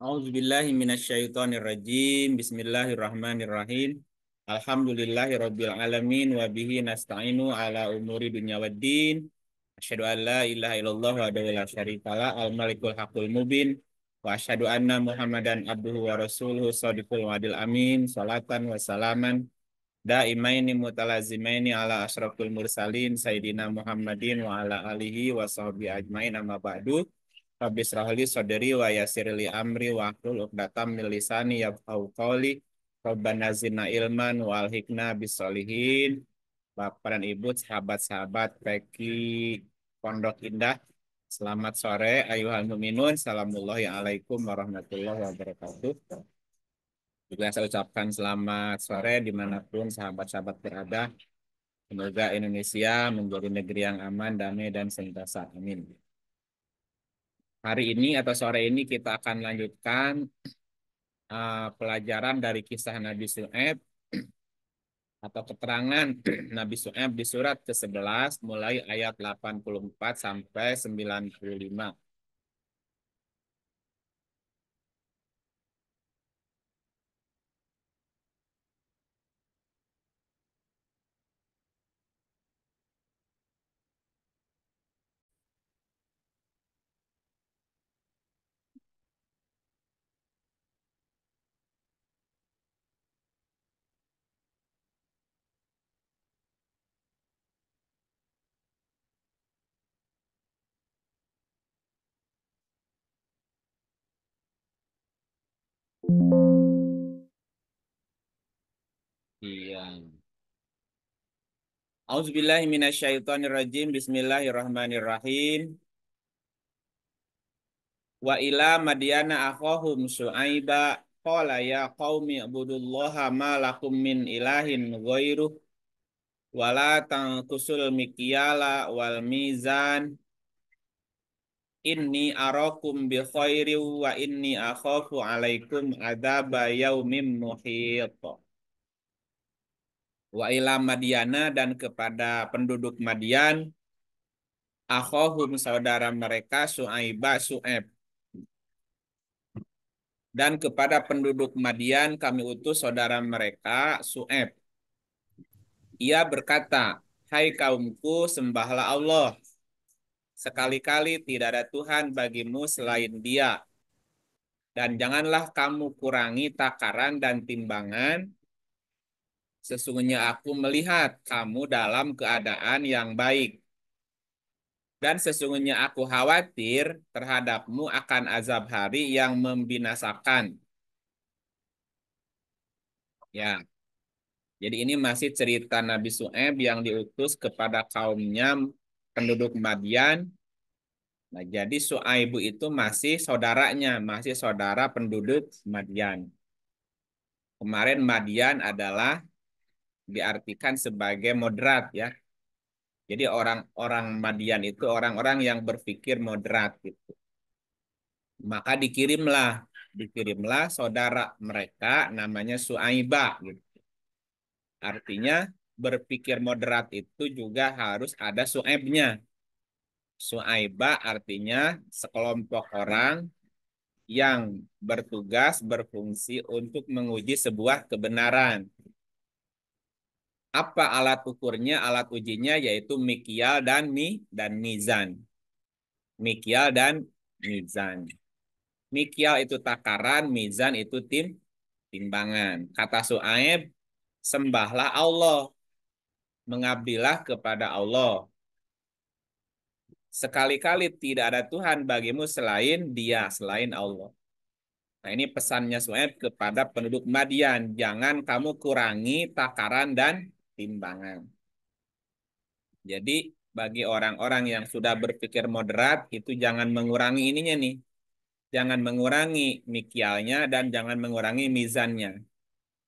A'udzubillahi minasyaitonirrajim. Bismillahirrahmanirrahim. Alhamdulillahirabbil alamin wa bihi nasta'inu ala umuri dunya waddin. Asyhadu an la ilaha illallah wahdahu la syarikalah al-malikul haqqul mubin wa asyhadu anna Muhammadan abduhu wa rasuluhu shadiqul wadil amin. Salatan wa salaman daimaini mutalazimaini ala asyrafil mursalin sayyidina Muhammadin wa ala alihi wa sahbihi ajmain amma ba'du. Rabbi israh li sadri wa yassir li amri wa hlul 'uqdatam min lisani yafqahu qawli. Rabbana zidna ilman wa alhiqna bis-sholihin. Bapak dan Ibu, sahabat-sahabat Peki Pondok Indah, selamat sore ayuhal mu'minun. Assalamualaikum warahmatullahi wabarakatuh. Juga saya ucapkan selamat sore dimanapun sahabat-sahabat berada. Semoga Indonesia menjadi negeri yang aman, damai, dan sentosa. Amin. Hari ini atau sore ini kita akan lanjutkan pelajaran dari kisah Nabi Syuaib atau keterangan Nabi Syuaib di surat ke-11 mulai ayat 84 sampai 95. Iya. Auzubillahi minasyaitonirrajim. Bismillahirrahmanirrahim. Wa ila madyana akhahum Syuaiba qala ya qaumi ibudullaha ma lakum min ilahin ghairuh wala tanqusul mikyala wal mizan inni arakum bi khairi wa inni akhafu alaikum adzaba yaumin muhit. Wa ila Madyana, dan kepada penduduk Madian, akhahum saudara mereka Syuaiba Syuaib. Dan kepada penduduk Madian kami utus saudara mereka Syuaib. Ia berkata, hai kaumku, sembahlah Allah. Sekali-kali tidak ada Tuhan bagimu selain Dia. Dan janganlah kamu kurangi takaran dan timbangan. Sesungguhnya aku melihat kamu dalam keadaan yang baik. Dan sesungguhnya aku khawatir terhadapmu akan azab hari yang membinasakan. Ya, jadi ini masih cerita Nabi Syuaib yang diutus kepada kaumnya penduduk Madian. Nah, jadi Syuaibu itu masih saudaranya, masih saudara penduduk Madian. Kemarin Madian adalah diartikan sebagai moderat ya. Jadi orang-orang Madian itu orang-orang yang berpikir moderat gitu. Maka dikirimlah saudara mereka namanya Syuaibah gitu. Artinya berpikir moderat itu juga harus ada Syuaibnya. Syuaibah artinya sekelompok orang yang bertugas berfungsi untuk menguji sebuah kebenaran. Apa alat ukurnya? Alat ujinya yaitu mikyal dan mizan. Mikyal dan mizan. Mikyal itu takaran, mizan itu timbangan. Kata Syuaib, sembahlah Allah, mengabdilah kepada Allah. Sekali-kali tidak ada Tuhan bagimu selain Dia, selain Allah. Nah, ini pesannya Syuaib kepada penduduk Madian. Jangan kamu kurangi takaran dan timbangan. Jadi bagi orang-orang yang sudah berpikir moderat, itu jangan mengurangi ininya nih. Jangan mengurangi mikyalnya dan jangan mengurangi mizannya.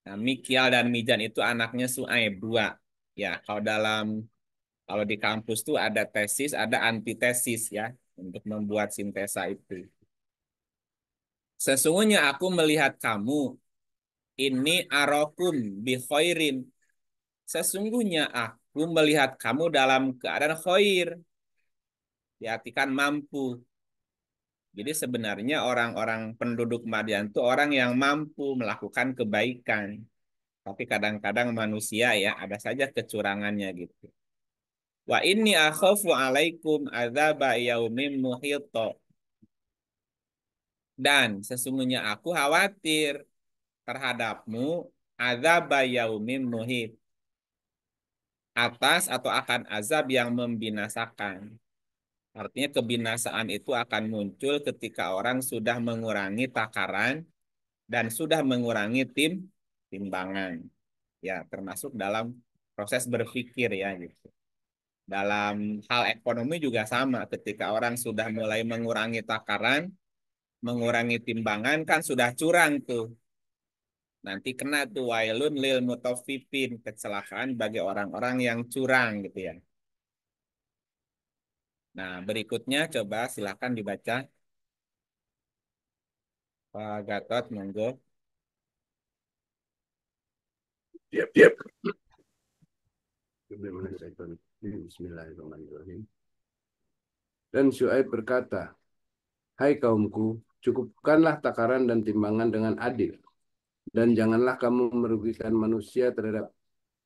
Nah, mikyal dan mizan itu anaknya Syuaib, dua. Ya, kalau di kampus tuh ada tesis, ada antitesis ya, untuk membuat sintesa itu. Sesungguhnya aku melihat kamu, ini arokum bi khairin. Sesungguhnya aku melihat kamu dalam keadaan khair. Diartikan mampu. Jadi sebenarnya orang-orang penduduk Madian itu orang yang mampu melakukan kebaikan. Tapi kadang-kadang manusia ya ada saja kecurangannya gitu. Wa inni akhafu alaikum adzaba yaumin muhito. Dan sesungguhnya aku khawatir terhadapmu adzaba yaumin muhit. Atas atau akan azab yang membinasakan. Artinya kebinasaan itu akan muncul ketika orang sudah mengurangi takaran dan sudah mengurangi timbangan. Ya, termasuk dalam proses berpikir ya gitu. Dalam hal ekonomi juga sama, ketika orang sudah mulai mengurangi takaran, mengurangi timbangan kan sudah curang tuh. Nanti kena tuh wailun lil mutaffifin, kecelakaan bagi orang-orang yang curang gitu ya. Nah, berikutnya coba silakan dibaca Pak Gatot, monggo. Siap, siap. Bismillahirrahmanirrahim. Dan Syuaib berkata, hai kaumku, cukupkanlah takaran dan timbangan dengan adil. Dan janganlah kamu merugikan manusia terhadap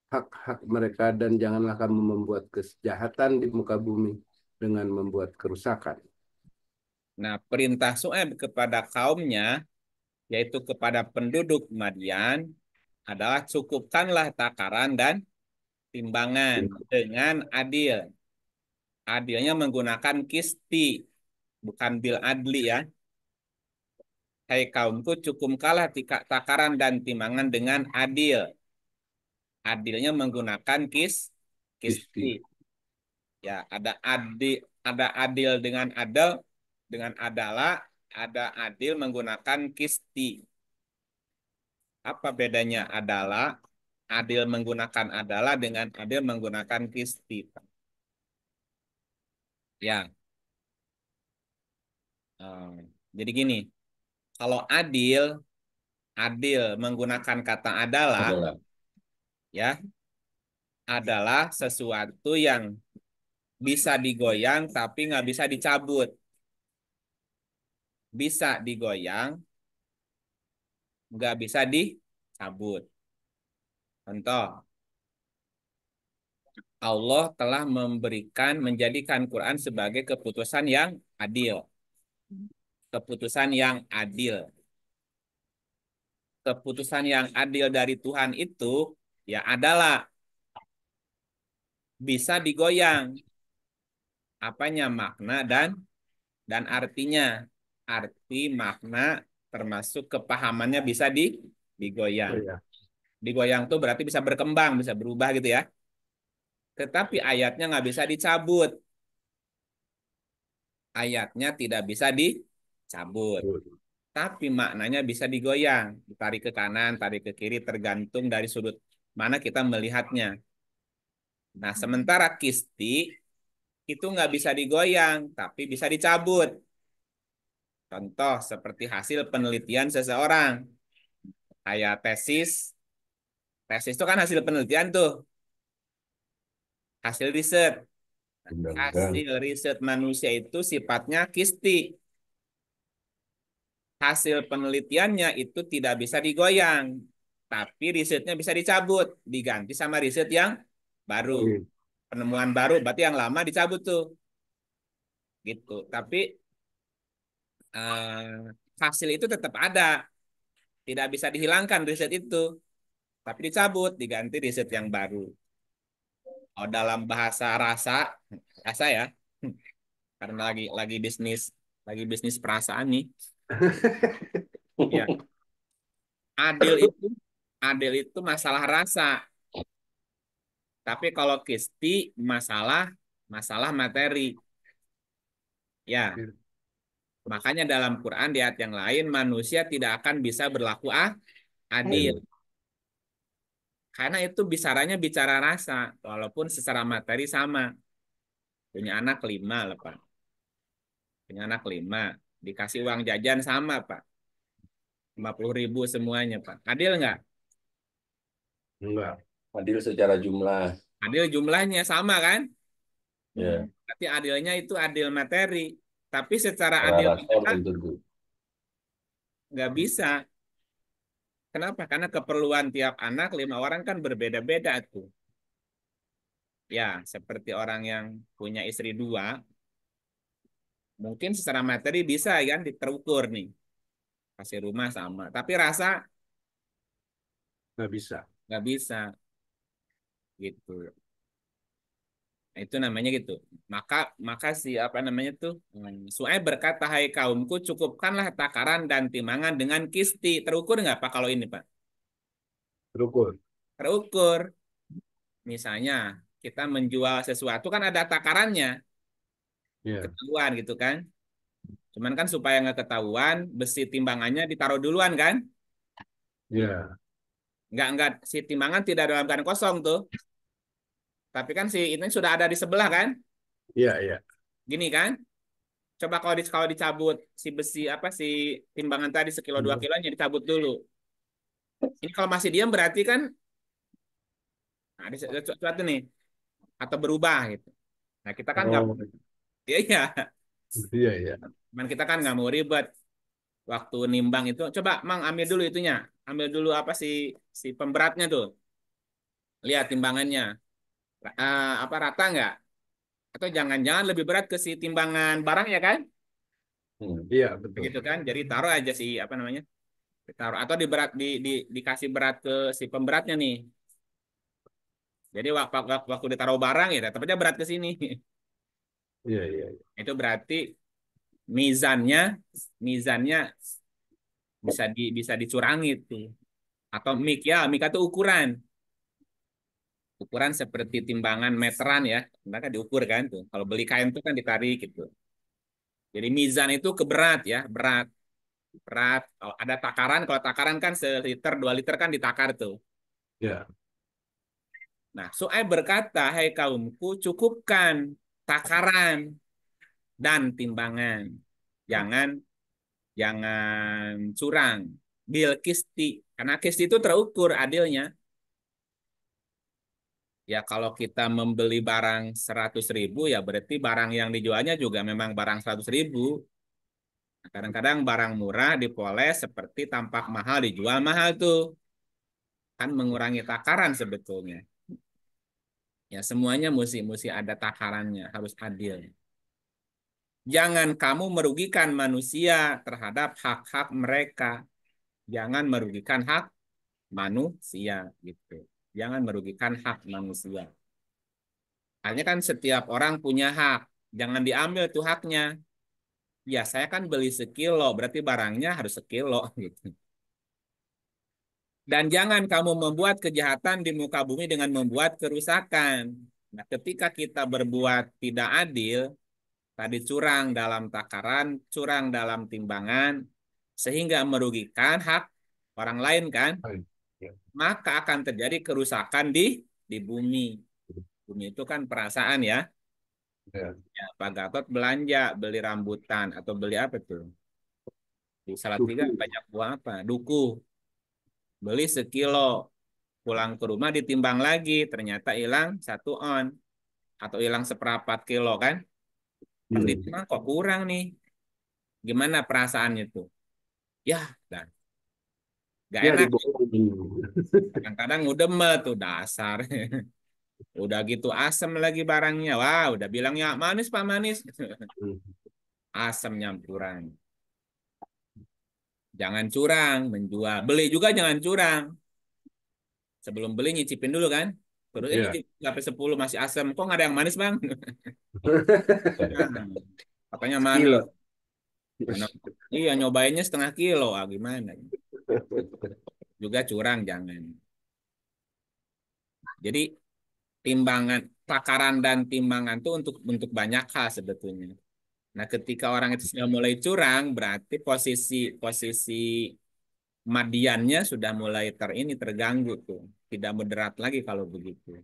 hak-hak mereka. Dan janganlah kamu membuat kejahatan di muka bumi dengan membuat kerusakan. Nah, perintah Su'aib kepada kaumnya, yaitu kepada penduduk Madian, adalah cukupkanlah takaran dan timbangan dengan adil. Adilnya menggunakan kisti, bukan bil adli ya. Hai kaumku, cukupkanlah takaran dan timbangan dengan adil. Adilnya menggunakan kisti. Isti. Ya, ada adil dengan adalah, ada adil menggunakan kisti. Apa bedanya adalah adil menggunakan adalah dengan adil menggunakan kisti? Ya, eh, jadi gini, kalau adil menggunakan kata adalah, ya, adalah sesuatu yang bisa digoyang tapi nggak bisa dicabut. Bisa digoyang, nggak bisa dicabut. Contoh, Allah telah menjadikan Quran sebagai keputusan yang adil. Keputusan yang adil. Keputusan yang adil dari Tuhan itu ya adalah bisa digoyang. Apanya? Makna dan artinya. Arti, makna, termasuk kepahamannya bisa digoyang. Oh ya. Digoyang tuh berarti bisa berkembang, bisa berubah gitu ya. Tetapi ayatnya nggak bisa dicabut. Ayatnya tidak bisa dicabut. Tapi maknanya bisa digoyang. Ditarik ke kanan, tarik ke kiri, tergantung dari sudut mana kita melihatnya. Nah, sementara kisti itu nggak bisa digoyang, tapi bisa dicabut. Contoh seperti hasil penelitian seseorang. Kayak tesis. Tesis itu kan hasil penelitian tuh. Hasil riset. Undang-undang. Hasil riset manusia itu sifatnya kisti. Hasil penelitiannya itu tidak bisa digoyang. Tapi risetnya bisa dicabut. Diganti sama riset yang baru. Penemuan baru, berarti yang lama dicabut tuh. Gitu. Tapi hasil itu tetap ada. Tidak bisa dihilangkan riset itu. Tapi dicabut, diganti riset yang baru. Oh, dalam bahasa rasa ya. Karena lagi bisnis perasaan nih. Ya, adil itu adil itu masalah rasa. Tapi kalau kisti masalah masalah materi. Ya, makanya dalam Quran di ayat yang lain manusia tidak akan bisa berlaku adil. Karena itu bicara rasa, walaupun secara materi sama. Punya anak 5 lah, Pak. Punya anak 5. Dikasih uang jajan sama, Pak. 50.000 semuanya, Pak. Adil nggak? Enggak. Adil secara jumlah. Adil jumlahnya sama kan? Ya. Berarti adilnya itu adil materi. Tapi secara Kalau adil rasa kita belum tentu. nggak bisa. Kenapa? Karena keperluan tiap anak 5 orang kan berbeda-beda tuh. Ya, seperti orang yang punya istri 2, mungkin secara materi bisa kan terukur nih, kasih rumah sama. Tapi rasa Nggak bisa. nggak bisa gitu. Nah, itu namanya gitu. Maka maka si apa namanya tuh? Su'aib berkata, hai kaumku, cukupkanlah takaran dan timbangan dengan kisti. Terukur nggak Pak kalau ini Pak? Terukur. Terukur. Misalnya kita menjual sesuatu kan ada takarannya, Ya, ketahuan gitu kan. Cuman kan supaya nggak ketahuan, besi timbangannya ditaruh duluan kan? ya, Nggak si timbangan tidak dalam keadaan kosong tuh. Tapi kan si ini sudah ada di sebelah kan? ya, ya. Gini kan? Coba kalau dicabut si besi apa si timbangan tadi sekilo 2 kilonya dicabut dulu. Ini kalau masih diam berarti kan ada sesuatu nih atau berubah gitu. Nah kita kan nggak, Oh, iya iya. iya, iya. Cuman kita kan nggak mau ribet waktu nimbang itu. Coba Mang ambil dulu itunya, ambil dulu apa si pemberatnya tuh. Lihat timbangannya. Apa rata nggak? Atau jangan-jangan lebih berat ke si timbangan barang ya kan? Iya, betul. Begitu kan? Jadi taruh aja si apa namanya? Taruh atau dikasih berat ke si pemberatnya nih. Jadi waktu ditaruh barang ya tetap aja berat ke sini. Iya, iya, iya. Itu berarti mizannya mizannya bisa dicurangi tuh. Atau mik ya, mik itu ukuran. Ukuran seperti timbangan meteran ya. Mereka diukur kan tuh. Kalau beli kain tuh kan ditarik gitu. Jadi mizan itu keberat ya, berat. Berat. Kalau ada takaran, kalau takaran kan 1 liter 2 liter kan ditakar tuh. Ya, Nah, Su'aib berkata, hai kaumku, cukupkan takaran dan timbangan. Jangan jangan curang. Bil kisti. Karena kisti itu terukur adilnya. Ya kalau kita membeli barang 100.000 ya berarti barang yang dijualnya juga memang barang 100.000. Kadang-kadang barang murah dipoles seperti tampak mahal dijual mahal tuh. Kan mengurangi takaran sebetulnya. Ya semuanya mesti ada takarannya, harus adil. Jangan kamu merugikan manusia terhadap hak-hak mereka. Jangan merugikan hak manusia gitu. Jangan merugikan hak manusia. Hanya kan setiap orang punya hak. Jangan diambil tuh haknya. Ya saya kan beli sekilo, berarti barangnya harus sekilo gitu. Dan jangan kamu membuat kejahatan di muka bumi dengan membuat kerusakan. Nah, ketika kita berbuat tidak adil, tadi curang dalam takaran, curang dalam timbangan, sehingga merugikan hak orang lain kan, baik. Ya, maka akan terjadi kerusakan di bumi. Bumi itu kan perasaan ya. ya. Ya, Pak Gatot belanja, beli rambutan atau beli apa tuh? Di Salatiga Tuku. banyak buah apa? Duku. Beli sekilo, pulang ke rumah ditimbang lagi, ternyata hilang 1 on atau hilang 1/4 kilo kan? Pas Hmm. ditimbang kok kurang nih. Gimana perasaannya tuh? Ya, dan gak Ya, enak. dibohongin. Kadang-kadang udah mah tuh dasar. Udah gitu asem lagi barangnya. Wah, udah bilangnya manis Pak manis. Hmm. Asam nyampuran. Jangan curang menjual. Beli juga jangan curang. Sebelum beli nyicipin dulu kan. Terus Ya. nyicip sampai 10 masih asam. Kok nggak ada yang manis bang? Nah, katanya manis. Sekilo. Mana, iya nyobainnya 1/2 kilo. Ah, gimana? Juga curang jangan. Jadi timbangan, takaran dan timbangan itu untuk banyak hal sebetulnya. Nah, ketika orang itu sudah mulai curang, berarti posisi posisi madiannya sudah mulai terganggu tuh. Tidak moderat lagi kalau begitu.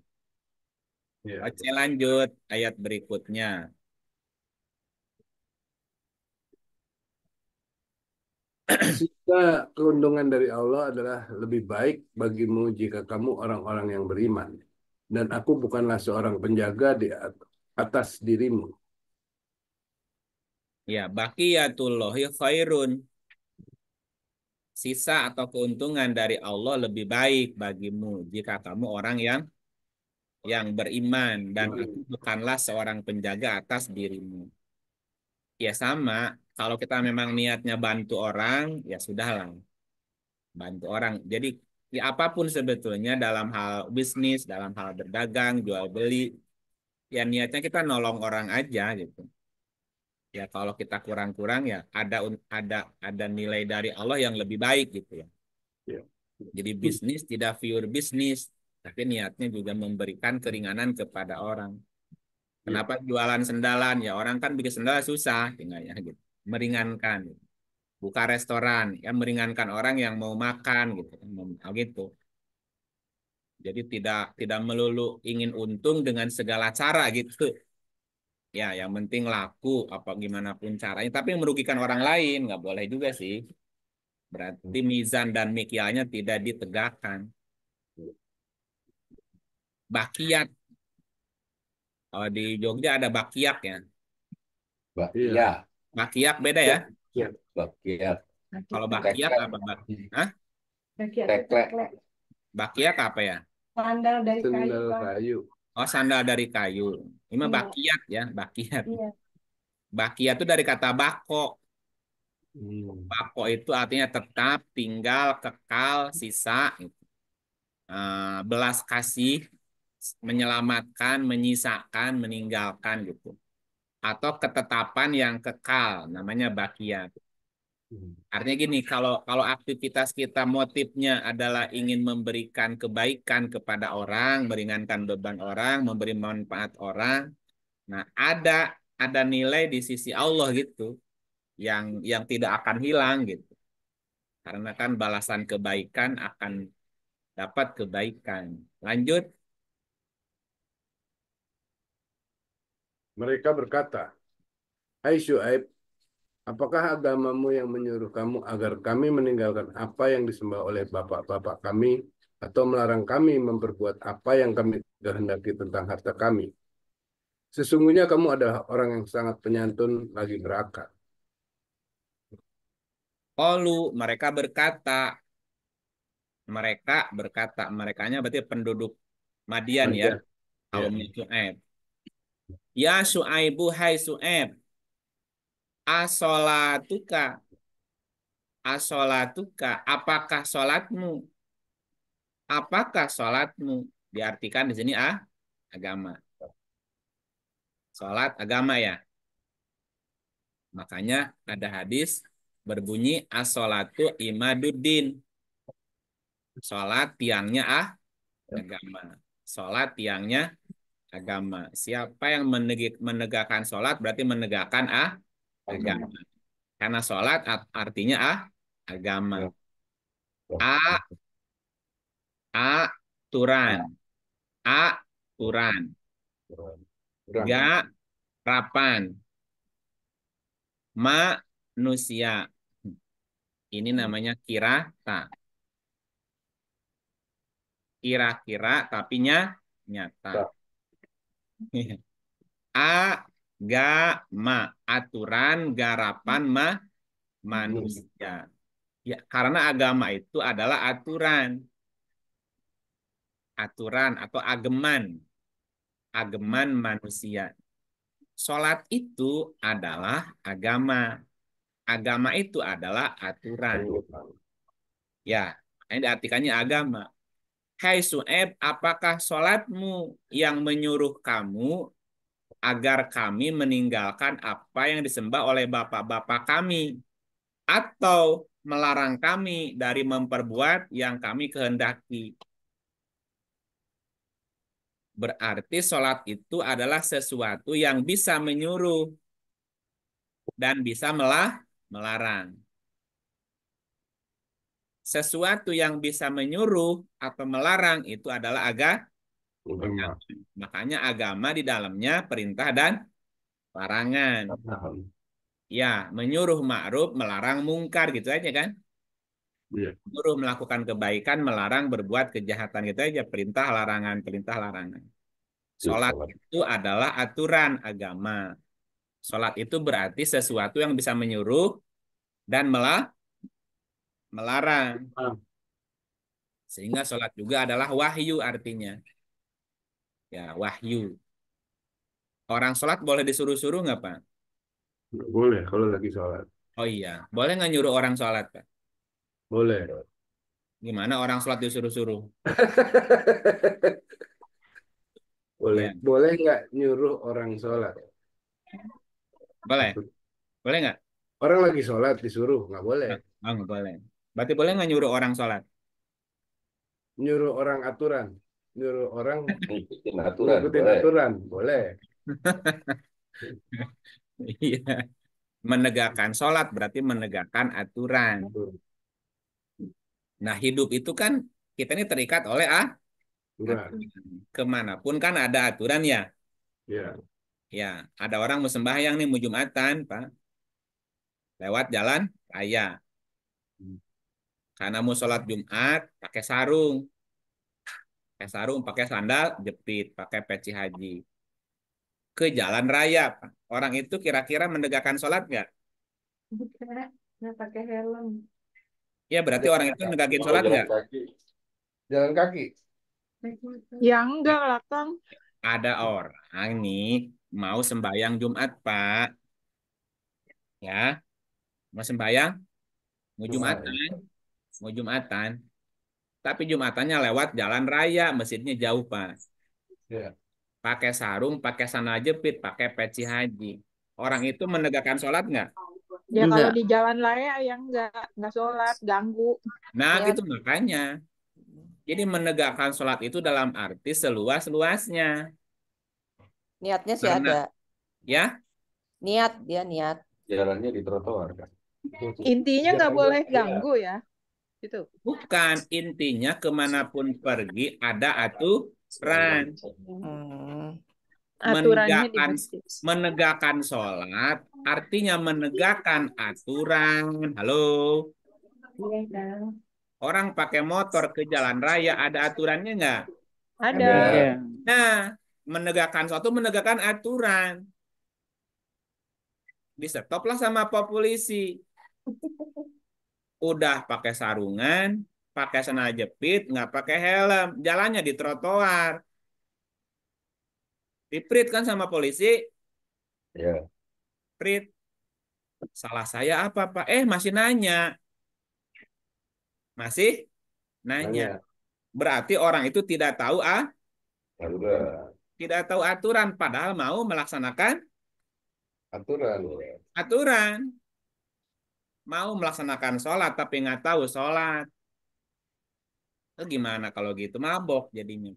Ya. Oke, lanjut ayat berikutnya. Sehingga keuntungan dari Allah adalah lebih baik bagimu jika kamu orang-orang yang beriman. Dan aku bukanlah seorang penjaga di atas dirimu. Ya, baqiyatullahi khairun. Sisa atau keuntungan dari Allah lebih baik bagimu jika kamu orang yang beriman dan aku bukanlah seorang penjaga atas dirimu. Ya sama, kalau kita memang niatnya bantu orang, ya sudahlah, bantu orang. Jadi ya apapun sebetulnya dalam hal bisnis, dalam hal berdagang, jual beli, ya niatnya kita nolong orang aja gitu. Ya kalau kita kurang-kurang ya ada nilai dari Allah yang lebih baik gitu ya. Ya. Jadi bisnis tidak pure bisnis, tapi niatnya juga memberikan keringanan kepada orang. Ya. Kenapa jualan sendalan? Ya orang kan bikin sendal susah, tinggal ya gitu. Meringankan. Buka restoran, ya meringankan orang yang mau makan gitu, gitu. Jadi tidak melulu ingin untung dengan segala cara gitu. Ya, yang penting laku apa gimana pun caranya. Tapi yang merugikan orang lain nggak boleh juga sih. Berarti mizan dan mikyanya tidak ditegakkan. Bakiat. Kalau di Jogja ada bakiak ya. Iya. Bakya, Bakiak beda ya. Ya. bakya, Kalau bakiak teklek, apa Hah? teklek, Bakiak apa ya? Sandal dari kayu, Sendal Pak. kayu. Oh, sandal dari kayu. Ini mah Iya, bakiat ya, bakiat. iya. Bakiat itu dari kata bako. Hmm. Bako itu artinya tetap, tinggal, kekal, sisa. Gitu. Belas kasih, menyelamatkan, menyisakan, meninggalkan gitu. Atau ketetapan yang kekal, namanya bakiat. Hmm. Artinya gini, kalau kalau aktivitas kita motifnya adalah ingin memberikan kebaikan kepada orang, meringankan beban orang, memberi manfaat orang, nah ada nilai di sisi Allah gitu yang tidak akan hilang gitu. Karena kan balasan kebaikan akan dapat kebaikan. Lanjut, Mereka berkata, Hai Syuaib, apakah agamamu yang menyuruh kamu agar kami meninggalkan apa yang disembah oleh bapak-bapak kami atau melarang kami memperbuat apa yang kami kehendaki tentang harta kami? Sesungguhnya kamu adalah orang yang sangat penyantun lagi berakal. qalu mereka berkata, merekanya berarti penduduk Madian ya, Manja. Ya. kaumnya Syuaib. Ya Syuaibu, hai Syuaib, asolatuka, asolatuka, apakah sholatmu? Apakah sholatmu? Diartikan di sini agama. Sholat agama ya. Makanya ada hadis berbunyi as-sholatu imaduddin. Sholat tiangnya agama. Sholat tiangnya agama. Siapa yang menegakkan sholat berarti menegakkan agama. Karena sholat artinya agama. A aturan. Aturan. Kurang. Ga rapan. Manusia. Ini namanya kirata. Kira-kira tapi nyata. Agama, aturan, garapan, manusia. Ya, karena agama itu adalah aturan. Aturan atau ageman. Ageman manusia. Sholat itu adalah agama. Agama itu adalah aturan. Ya, ini diartikannya agama. Hai Su'eb, apakah sholatmu yang menyuruh kamu agar kami meninggalkan apa yang disembah oleh bapak-bapak kami? Atau melarang kami dari memperbuat yang kami kehendaki? Berarti sholat itu adalah sesuatu yang bisa menyuruh dan bisa melarang. Sesuatu yang bisa menyuruh atau melarang itu adalah agama. Makanya agama di dalamnya perintah dan larangan. Ya, menyuruh ma'ruf, melarang mungkar gitu aja kan. Iya. Menyuruh melakukan kebaikan, melarang berbuat kejahatan gitu aja. Perintah larangan, perintah larangan. Sholat itu adalah aturan agama. Sholat itu berarti sesuatu yang bisa menyuruh dan melarang. Ah, Sehingga sholat juga adalah wahyu artinya. Ya, wahyu. Orang sholat boleh disuruh-suruh nggak, Pak? nggak boleh kalau lagi sholat. Oh iya, boleh nggak nyuruh orang sholat, Pak? Boleh. Gimana orang sholat disuruh-suruh? Boleh. Ya, Boleh nggak nyuruh orang sholat? boleh. Boleh nggak? Orang lagi sholat disuruh, nggak boleh. Oh, nggak boleh. Berarti boleh nggak nyuruh orang sholat? Nyuruh orang aturan. Nyuruh orang Ngikutin aturan, ngikutin boleh. aturan, boleh. Iya. Menegakkan sholat berarti menegakkan aturan. Nah, hidup itu kan kita ini terikat oleh Aturan. aturan. Kemanapun kan ada aturan ya. Ya. Ya, ada orang mau sembahyang nih, mau Jumatan, Pak. Lewat jalan raya. Karena mau sholat Jumat, pakai sarung. Pakai sarung, pakai sandal, jepit, pakai peci haji. Ke jalan raya, Pak. Orang itu kira-kira menegakkan sholat nggak? Bukan, nggak pakai helm. Ya, berarti orang itu menegakkan Oh, sholat jalan nggak? kaki. Jalan kaki. Naik motor. Ya enggak lah, Kang. Ada orang nih mau sembahyang Jumat, Pak. Ya, mau sembahyang, mau Jumat. Jumatan, mau Jumatan. Tapi Jumatannya lewat jalan raya, masjidnya jauh, Pak. Ya. Pakai sarung, pakai sandal jepit, pakai peci haji. Orang itu menegakkan sholat nggak? Ya kalau Enggak. di jalan raya ya enggak sholat, ganggu. Nah, Ya, gitu makanya. Jadi menegakkan sholat itu dalam arti seluas-luasnya. Niatnya sih ada. Karena, ya, Niat dia niat. Jalannya di trotoar kan. intinya nggak Jalan boleh raya. ganggu ya. Itu. bukan intinya kemanapun pergi ada aturan. Hmm. Aturannya di Menegakkan masjid. menegakkan sholat artinya menegakkan aturan. Halo, Iya, Kang. orang pakai motor ke jalan raya ada aturannya nggak? Ada. Ada. Nah, menegakkan suatu menegakkan aturan. Di stop lah sama polisi. Udah pakai sarungan, pakai sandal jepit, nggak pakai helm, jalannya di trotoar. Diprit kan sama polisi, Ya, prit. Salah saya apa, Pak? Masih nanya. Masih nanya. Nanya. Berarti orang itu udah tidak tahu aturan, padahal mau melaksanakan Aturan. aturan. Mau melaksanakan sholat, tapi nggak tahu sholat. Itu gimana kalau gitu? Mabok jadinya.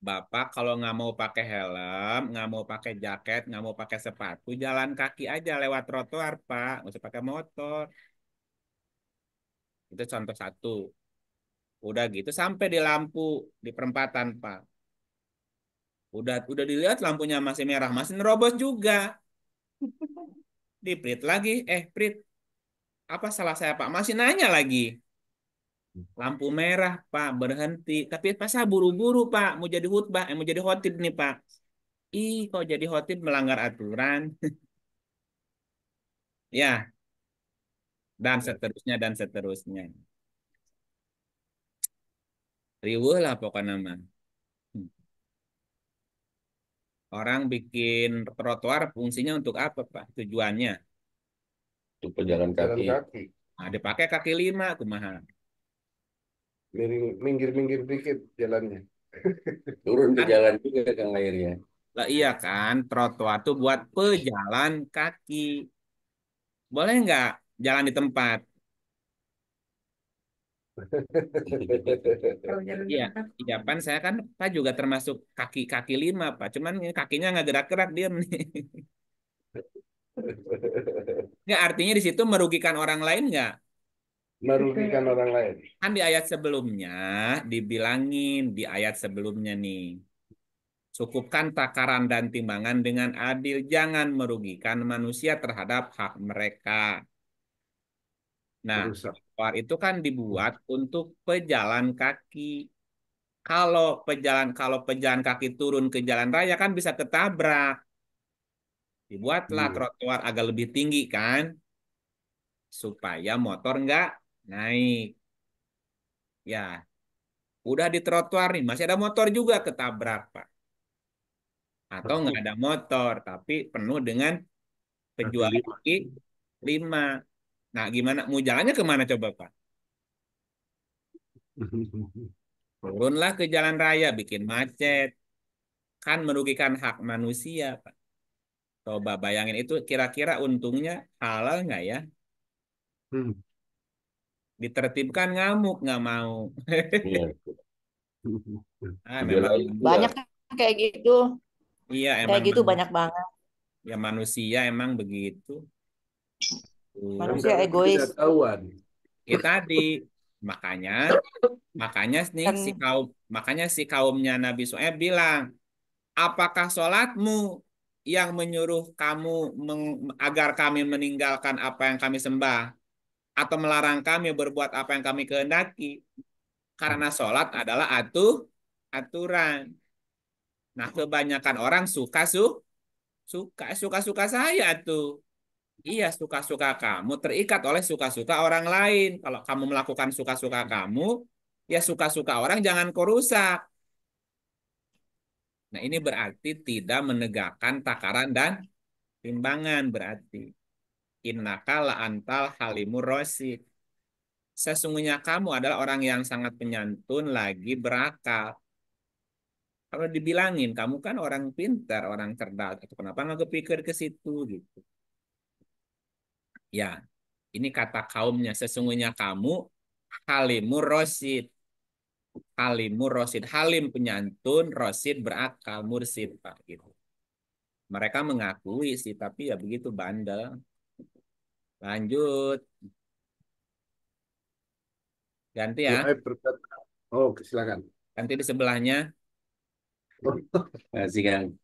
Bapak kalau nggak mau pakai helm, nggak mau pakai jaket, nggak mau pakai sepatu, jalan kaki aja lewat trotoar, Pak. Nggak usah pakai motor. Itu contoh satu. Udah gitu sampai di lampu di perempatan, Pak. Udah dilihat lampunya masih merah, masih nerobos juga. Di Prit lagi, Prit, apa salah saya, Pak? Masih nanya lagi. Lampu merah, Pak, berhenti. Tapi pas saya buru-buru, Pak, mau jadi khutbah, mau jadi khotib nih, Pak. Ih, kok jadi khotib melanggar aturan? Ya, dan seterusnya dan seterusnya. Riweuh lah pokoknya mah. Orang bikin trotoar fungsinya untuk apa, Pak? Tujuannya. untuk pejalan Jalan kaki. kaki. Nah, dipakai kaki lima, kumaha. Minggir-minggir dikit jalannya. Turun ke Kan, jalan juga Kang airnya. lah iya kan, trotoar tuh buat pejalan kaki. Boleh nggak jalan di tempat? Kalau jalan Iya, tempat. iya pan saya kan Pak juga termasuk kaki-kaki lima, Pak. Cuman ini kakinya nggak gerak-gerak diam nih. Nggak, artinya di situ merugikan orang lain nggak? Merugikan orang lain. Kan di ayat sebelumnya dibilangin di ayat sebelumnya nih. Cukupkan takaran dan timbangan dengan adil, jangan merugikan manusia terhadap hak mereka. Nah, Merusak. trotoar itu kan dibuat untuk pejalan kaki. Kalau pejalan kaki turun ke jalan raya kan bisa ketabrak. Dibuatlah trotoar agak lebih tinggi kan, supaya motor nggak naik. Ya, udah di trotoar nih, masih ada motor juga ketabrak, Pak. Atau nggak ada motor, tapi penuh dengan penjualan kaki lima. Nah, gimana? Mau jalannya kemana coba, Pak? Turunlah ke jalan raya, bikin macet. Kan merugikan hak manusia, Pak. Coba bayangin itu kira-kira untungnya halal nggak ya? Ditertibkan ngamuk, nggak mau. Iya. Memang Dibelain pula. Banyak kayak gitu. iya Kayak emang gitu banyak banget. ya manusia emang begitu. Manusia Karena egois. ketidaktahuan. Ya tadi makanya nih Kan makanya si kaumnya Nabi Shu'aib bilang, apakah sholatmu yang menyuruh kamu agar kami meninggalkan apa yang kami sembah atau melarang kami berbuat apa yang kami kehendaki? Karena sholat adalah aturan. Nah, kebanyakan orang suka saya tuh. Iya, suka-suka kamu terikat oleh suka-suka orang lain. Kalau kamu melakukan suka-suka kamu, ya suka-suka orang jangan kau rusak. Nah, ini berarti tidak menegakkan takaran dan timbangan berarti. Innaka la antal halimur rasyid. Sesungguhnya kamu adalah orang yang sangat penyantun lagi berakal. Kalau dibilangin, kamu kan orang pintar, orang cerdas. Atau kenapa nggak kepikir ke situ gitu. Ya, ini kata kaumnya. Sesungguhnya kamu halimur rasyid. Halimur rasyid. Halim penyantun, rasyid berakal, mursyid, Pak. Gitu. Mereka mengakui sih, tapi ya begitu bandel. Lanjut. Ganti ya. Shu'aib berkata, oh silakan. Ganti di sebelahnya. Kasih Kang.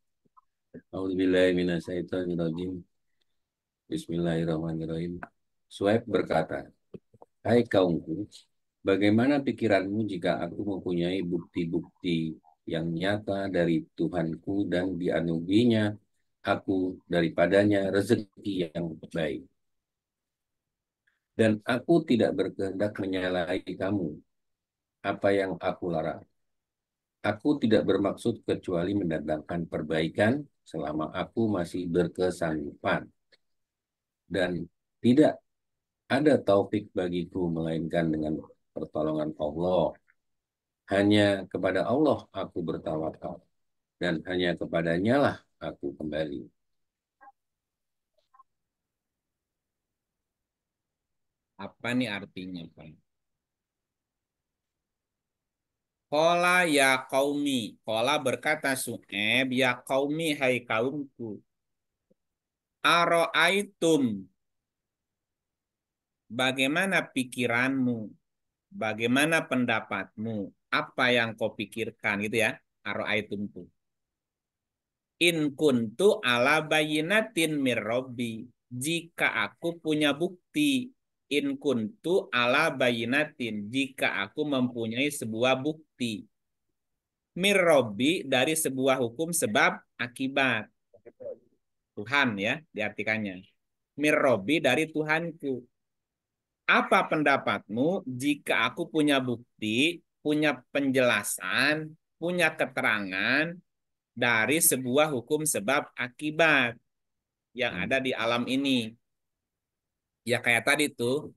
Auzubillahiminasyaitonirrajim. Bismillahirrahmanirrahim. Shu'aib berkata, hai kaumku, bagaimana pikiranmu jika aku mempunyai bukti-bukti yang nyata dari Tuhanku dan dianugerahnya aku daripadanya rezeki yang baik. Dan aku tidak berkehendak menyalahi kamu, apa yang aku larang. Aku tidak bermaksud kecuali mendatangkan perbaikan selama aku masih berkesanggupan. Dan tidak ada taufik bagiku melainkan dengan pertolongan Allah. Hanya kepada Allah aku bertawakal. Dan hanya kepadanya lah aku kembali. Apa nih artinya, Pak? Kola ya kaumi. Kola berkata Shu'aib, ya kaumi, hai kaumku. Aro'aitum. Bagaimana pikiranmu? Bagaimana pendapatmu? Apa yang kau pikirkan gitu ya? Aro'aitum tuh. In kuntu ala bayinatin mir Rabbi. Jika aku punya bukti. In kuntu ala bayinatin. Jika aku mempunyai sebuah bukti. Mir Rabbi dari sebuah hukum sebab akibat. Tuhan ya diartikannya. Mir Rabbi dari Tuhanku. Apa pendapatmu jika aku punya bukti, punya penjelasan, punya keterangan dari sebuah hukum sebab akibat yang ada di alam ini? Ya kayak tadi tuh,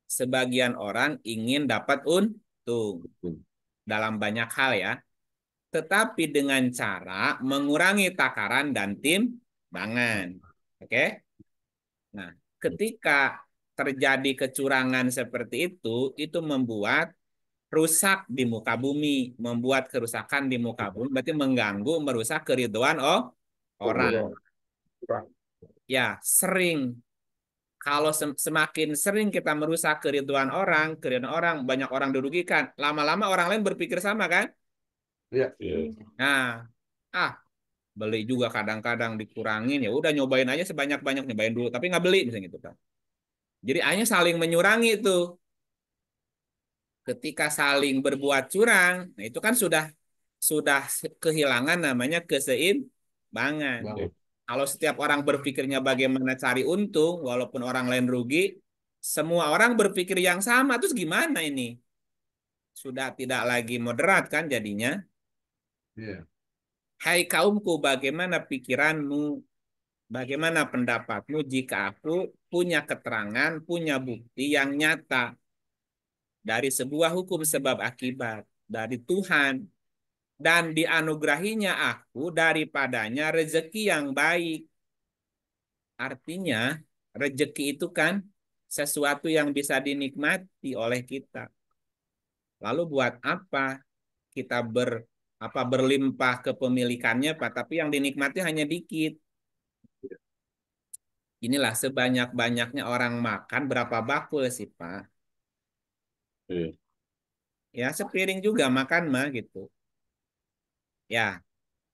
sebagian orang ingin dapat untung dalam banyak hal ya, tetapi dengan cara mengurangi takaran dan timbangan. Oke? Nah, ketika terjadi kecurangan seperti itu membuat rusak di muka bumi, membuat kerusakan di muka bumi, berarti mengganggu, merusak keriduan orang. Ya, sering. Kalau semakin sering kita merusak keriduan orang, banyak orang dirugikan. Lama-lama orang lain berpikir sama kan? Ya. Nah, beli juga kadang-kadang dikurangin, ya udah nyobain aja sebanyak-banyak, nyobain dulu, tapi nggak beli misalnya gitu kan. Jadi hanya saling menyurangi itu. Ketika saling berbuat curang, nah itu kan sudah kehilangan namanya keseimbangan. Kalau setiap orang berpikirnya bagaimana cari untung, walaupun orang lain rugi, semua orang berpikir yang sama, terus gimana ini? Sudah tidak lagi moderat kan jadinya. Iya. Hai kaumku, bagaimana pikiranmu? Bagaimana pendapatmu jika aku punya keterangan, punya bukti yang nyata dari sebuah hukum sebab akibat dari Tuhan dan dianugerahinya aku daripadanya rezeki yang baik. Artinya, rezeki itu kan sesuatu yang bisa dinikmati oleh kita. Lalu buat apa kita berlimpah kepemilikannya, Pak, tapi yang dinikmati hanya dikit. Inilah sebanyak-banyaknya orang makan berapa bakul sih, Pak? Iya. Ya, sepiring juga makan mah gitu. Ya,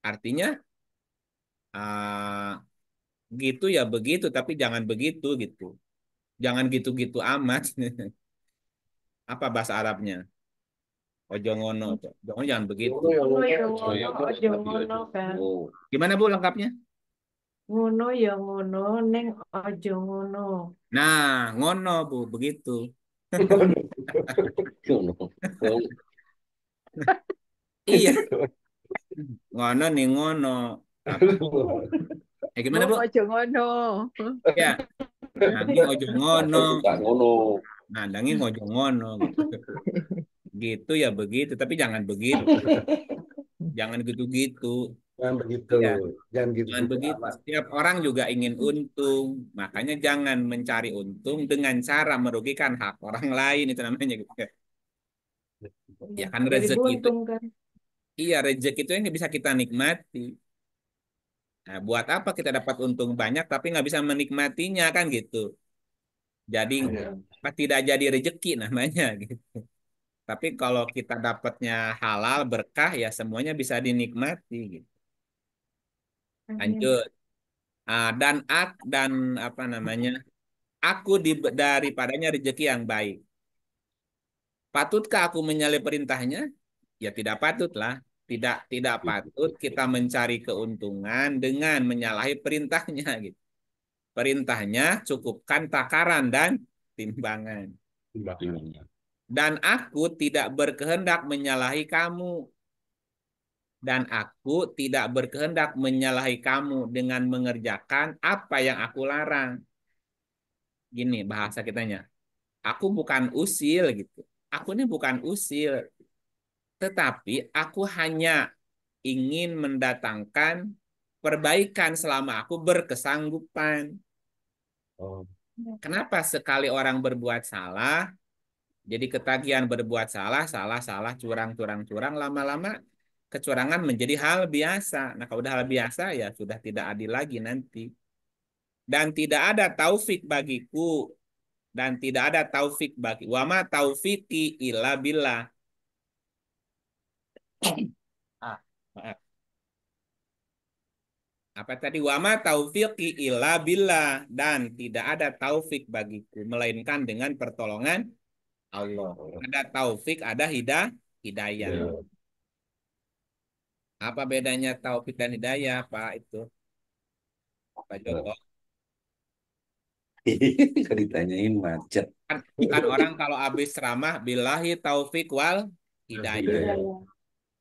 artinya gitu ya begitu, tapi jangan begitu gitu. Jangan gitu-gitu amat. Apa bahasa Arabnya? Ojo ngono. Jangan begitu. Ngono ya Ngono ya ngono. Oh ya, ngono, Mas. aja Iya, ngono kan. oh, Gimana Bu lengkapnya? Ngono ya ngono, neng aja ngono. Nah, ngono Bu, begitu. no, no. Iya, ngono nih ngono. Tapi, gimana Oh, Bu? ojo ngono. Ya, nanging ojo ngono. Aku suka ngono. Nah, nanging ojo ngono gitu. Gitu ya begitu, tapi jangan begitu. Jangan gitu-gitu. Jangan begitu. Ya, Jangan jangan gitu-gitu begitu. amat. Setiap orang juga ingin untung. Makanya jangan mencari untung dengan cara merugikan hak orang lain, itu namanya gitu. Ya kan Jadi rezeki itu, buntung kan. iya rezeki itu yang bisa kita nikmati. Nah, buat apa kita dapat untung banyak tapi nggak bisa menikmatinya kan gitu. Jadi Iya. apa tidak jadi rezeki namanya gitu. Tapi kalau kita dapatnya halal berkah ya semuanya bisa dinikmati gitu. Amin. Lanjut. Dan apa namanya? Aku daripadanya rezeki yang baik. Patutkah aku menyalahi perintahnya? Ya tidak patutlah. Tidak patut kita mencari keuntungan dengan menyalahi perintahnya gitu. Perintahnya cukupkan takaran dan timbangan. Dan aku tidak berkehendak menyalahi kamu. Dan aku tidak berkehendak menyalahi kamu dengan mengerjakan apa yang aku larang. Gini bahasa kitanya. Aku bukan usil gitu. Aku ini bukan usil. Tetapi aku hanya ingin mendatangkan perbaikan selama aku berkesanggupan. Oh. Kenapa sekali orang berbuat salah, jadi ketagihan berbuat salah, salah, salah, curang, curang, curang, lama-lama kecurangan menjadi hal biasa. Nah, kalau udah hal biasa ya sudah tidak adil lagi nanti. Dan tidak ada taufik bagiku dan tidak ada taufik bagi wama taufiki illa billah. Ah, maaf. Apa tadi wama taufiki illa billah dan tidak ada taufik bagiku melainkan dengan pertolongan Allah. Ada taufik, ada hidayah. Iya. Apa bedanya taufik dan hidayah, Pak itu? Pak Joko. Kalau ditanyain macet. Kan orang kalau habis ceramah billahi taufik wal hidayah. Iya.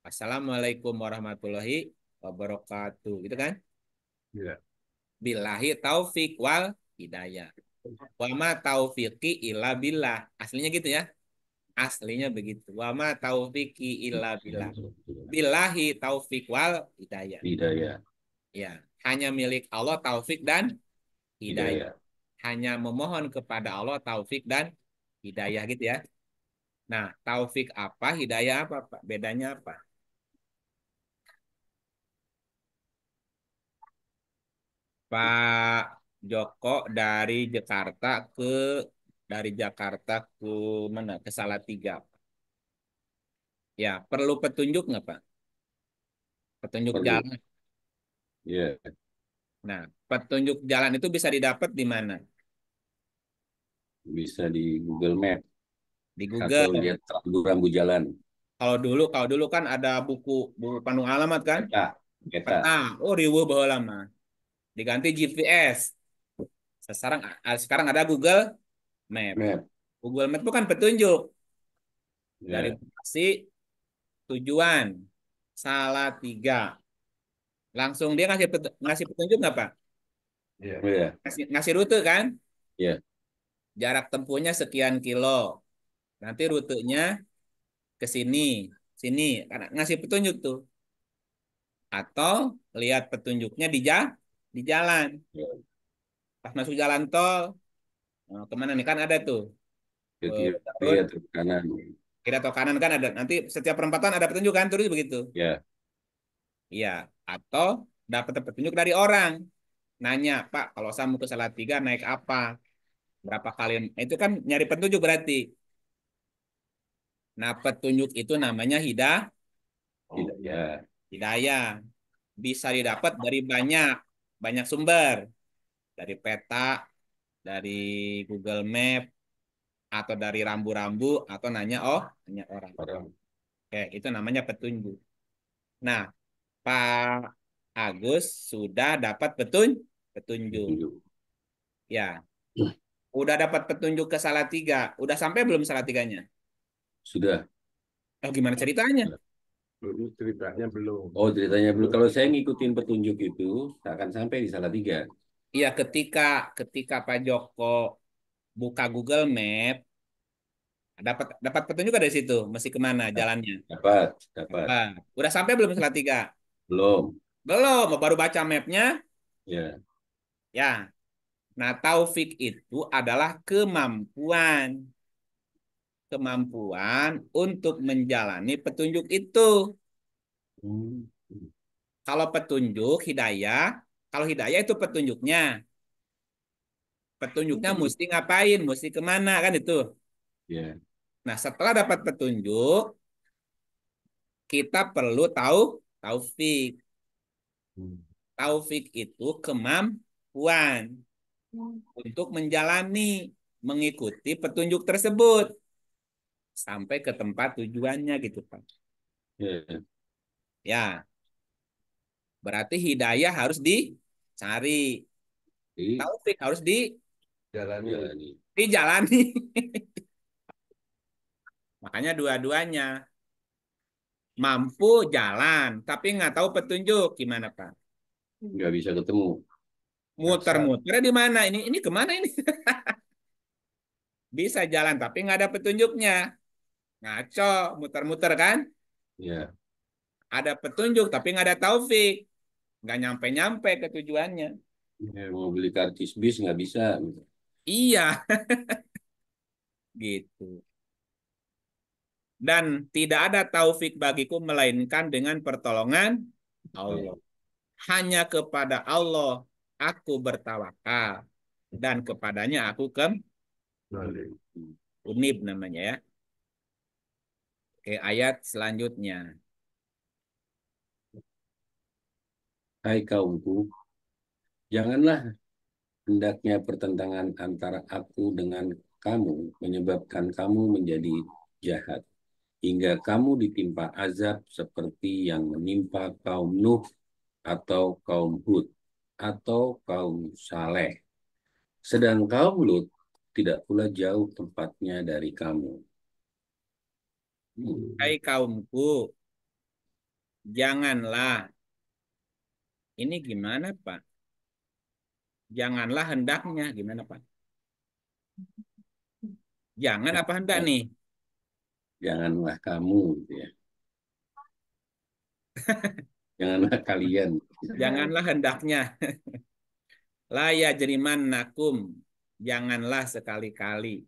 Assalamualaikum warahmatullahi wabarakatuh. Gitu kan? Iya. Billahi taufik wal hidayah. Wa ma taufiqi illa billah. Aslinya gitu ya. Aslinya begitu. Wa ma taufiqi illa billah. Billahi taufik wal hidayah. Hidayah. Ya, hanya milik Allah taufik dan hidayah. Hidayah. Hanya memohon kepada Allah taufik dan hidayah gitu ya. Nah, taufik apa, hidayah apa, Pak? Bedanya apa? Pak Joko dari Jakarta ke mana? Ke Salatiga. Ya, perlu petunjuk nggak, Pak? Petunjuk Perlu. jalan. Ya, Nah, petunjuk jalan itu bisa didapat di mana? bisa di Google Map Di atau Google. lihat rambu-rambu jalan. Kalau dulu kan ada buku buku panduan alamat kan? Peta, peta. Peta. Oh, riweuh baheula mah. diganti GPS. Sekarang ada Google Map. Map. Google Map itu kan petunjuk dari Ya. lokasi tujuan Salatiga. Langsung dia ngasih petunjuk nggak, Pak? Iya. Oh, ya. Ngasih rute kan? Ya. Jarak tempuhnya sekian kilo. Nanti rutenya ke sini, sini. Karena ngasih petunjuk tuh. Atau lihat petunjuknya di jalan. Ya. Pas masuk jalan tol, kemana nih kan ada tuh. Ke kiri Road, atau ke kanan. kiri atau kanan kan ada. Nanti setiap perempatan ada petunjuk kan, terus begitu. Ya. Iya. Atau dapat petunjuk dari orang. Nanya, Pak, kalau saya mau ke Salatiga naik apa? Berapa kali? Itu kan nyari petunjuk berarti. Nah, petunjuk itu namanya Tidak. Ya. hidayah. Bisa didapat dari banyak sumber. Dari peta, dari Google Map, atau dari rambu-rambu, atau nanya orang. Orang. Oke, itu namanya petunjuk. Nah, Pak Agus sudah dapat petunjuk. Petunjuk. Ya, udah dapat petunjuk ke Salatiga. Udah sampai belum Salatiganya? Sudah. Oh, gimana ceritanya? Ini ceritanya belum. Oh, ceritanya belum. Kalau saya ngikutin petunjuk itu, tak akan sampai di Salatiga. Iya, ketika Pak Joko buka Google Map, dapat petunjuk dari situ. Mesti kemana jalannya? Dapat. Dapat. Apa? Udah sampai belum Salatiga? Belum. Belum, baru baca mapnya. Ya. Ya, nah taufik itu adalah kemampuan untuk menjalani petunjuk itu. Hmm. Kalau petunjuk kalau hidayah itu petunjuknya. Petunjuknya mesti ngapain, mesti kemana kan itu. Ya. Nah, setelah dapat petunjuk, kita perlu tahu taufik. Hmm. Taufik itu kemampuan untuk mengikuti petunjuk tersebut sampai ke tempat tujuannya gitu, Pak. Ya. Ya, berarti hidayah harus dicari, Jadi, taufik harus Jalani. jalani. dijalani. Makanya dua-duanya mampu jalan, tapi nggak tahu petunjuk gimana, Pak? Nggak bisa ketemu. Muter-muter di mana ini kemana ini? Bisa jalan tapi nggak ada petunjuknya, ngaco, muter-muter kan? Ya. Ada petunjuk tapi nggak ada taufik, nggak nyampe-nyampe ke tujuannya. Ya, mau beli karcis bis nggak bisa. Iya, gitu. Dan tidak ada taufik bagiku melainkan dengan pertolongan Allah. Hanya kepada Allah aku bertawakal dan kepadanya aku unib namanya ya. Oke, ayat selanjutnya. Hai kaumku, janganlah hendaknya pertentangan antara aku dengan kamu menyebabkan kamu menjadi jahat, hingga kamu ditimpa azab seperti yang menimpa kaum Nuh atau kaum Hud atau kaum Saleh. Sedang kaum Lut tidak pula jauh tempatnya dari kamu. Hai kaumku, janganlah. Ini gimana, Pak? Janganlah hendaknya. Gimana, Pak? Jangan apa hendak nih? Janganlah kamu, gitu ya. Janganlah kalian. Janganlah hendaknya. La yajrimannakum. Janganlah sekali-kali.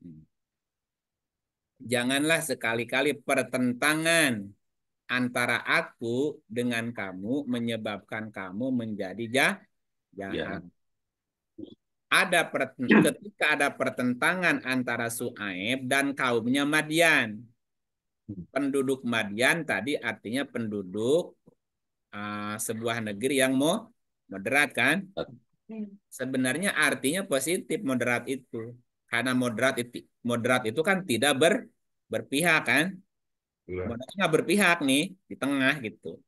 Janganlah sekali-kali pertentangan antara aku dengan kamu menyebabkan kamu menjadi jahat. Ya. Ketika ada pertentangan antara Su'aib dan kaumnya Madian. Penduduk Madian tadi artinya penduduk sebuah negeri yang moderat kan? Sebenarnya artinya positif moderat itu. Karena moderat itu kan tidak berpihak kan? Moderat nggak berpihak nih di tengah gitu.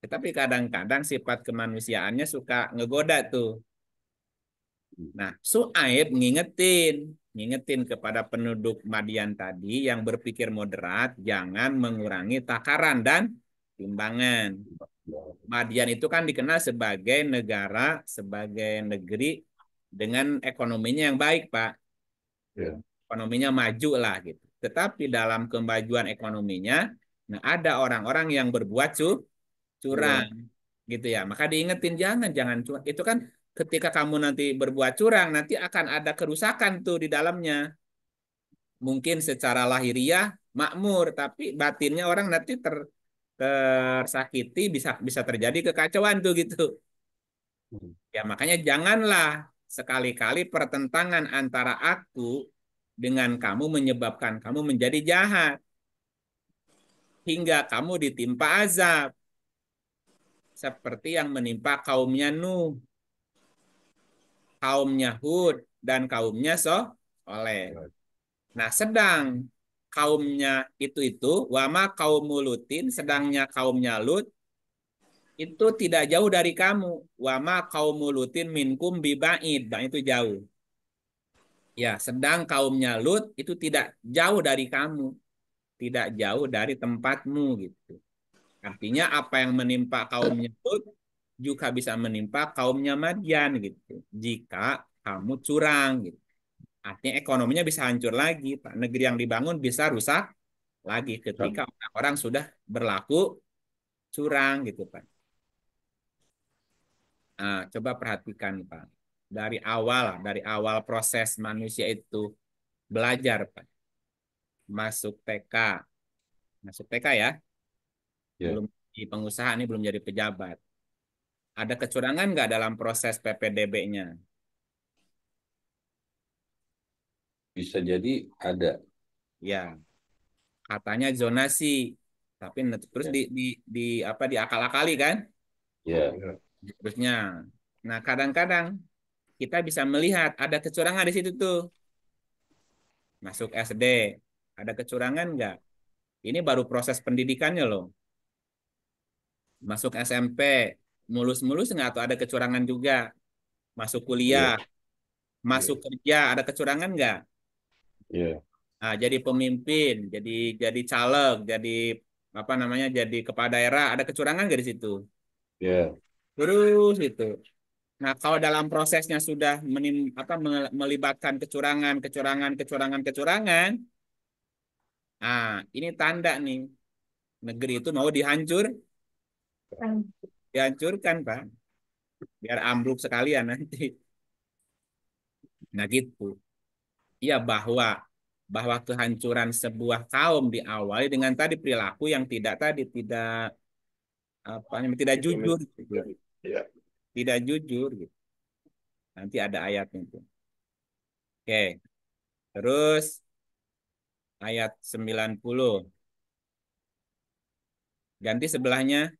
Tetapi kadang-kadang sifat kemanusiaannya suka ngegoda tuh. Nah, Su'aib ngingetin kepada penduduk Madian tadi yang berpikir moderat, jangan mengurangi takaran dan timbangan. Madian itu kan dikenal sebagai negara, sebagai negeri dengan ekonominya yang baik, Pak. Ya. Ekonominya maju lah gitu. Tetapi dalam kemajuan ekonominya, nah ada orang-orang yang berbuat curang, gitu ya. Maka diingetin jangan curang. Itu kan ketika kamu nanti berbuat curang, nanti akan ada kerusakan tuh di dalamnya. Mungkin secara lahiriah makmur, tapi batinnya orang nanti tersakiti, bisa bisa terjadi kekacauan tuh gitu. Ya makanya janganlah sekali-kali pertentangan antara aku dengan kamu menyebabkan kamu menjadi jahat hingga kamu ditimpa azab seperti yang menimpa kaumnya Nuh, kaumnya Hud, dan kaumnya Soleh. Nah, sedang kaumnya itu wama kaum Lutin, sedangnya kaumnya Lut itu tidak jauh dari kamu. Wama kaum Lutin minkum bibaid, nah itu jauh. Ya, sedang kaumnya Lut itu tidak jauh dari kamu, tidak jauh dari tempatmu gitu. Artinya apa yang menimpa kaumnya Lut juga bisa menimpa kaumnya Madian gitu. Jika kamu curang gitu. Artinya ekonominya bisa hancur lagi, Pak. Negeri yang dibangun bisa rusak lagi ketika orang-orang sudah berlaku curang gitu, Pak. Nah, coba perhatikan, Pak. Dari awal proses manusia itu belajar, Pak. Masuk TK. Masuk TK ya. Ya. Belum di pengusaha ini belum jadi pejabat. Ada kecurangan nggak dalam proses PPDB-nya? Bisa jadi ada. Ya, katanya zonasi, tapi terus Ya. di apa diakal-akali kan? Ya. Terusnya. Nah, kadang-kadang kita bisa melihat ada kecurangan di situ tuh. Masuk SD, ada kecurangan nggak? Ini baru proses pendidikannya loh. Masuk SMP, mulus-mulus nggak atau ada kecurangan juga? Masuk kuliah, Ya. masuk kerja, ada kecurangan nggak? Ya. Nah, jadi pemimpin, jadi caleg, jadi apa namanya, jadi kepala daerah, ada kecurangan nggak di situ? Ya. Terus itu. Nah, kalau dalam prosesnya sudah melibatkan kecurangan, nah ini tanda nih negeri itu mau dihancurkan, Pak, biar ambruk sekalian nanti. Nah gitu. Iya bahwa kehancuran sebuah kaum diawali dengan tadi perilaku yang tidak apa namanya tidak jujur gitu. Ya. Tidak jujur gitu. Nanti ada ayatnya itu. Oke. Terus ayat 90. Ganti sebelahnya,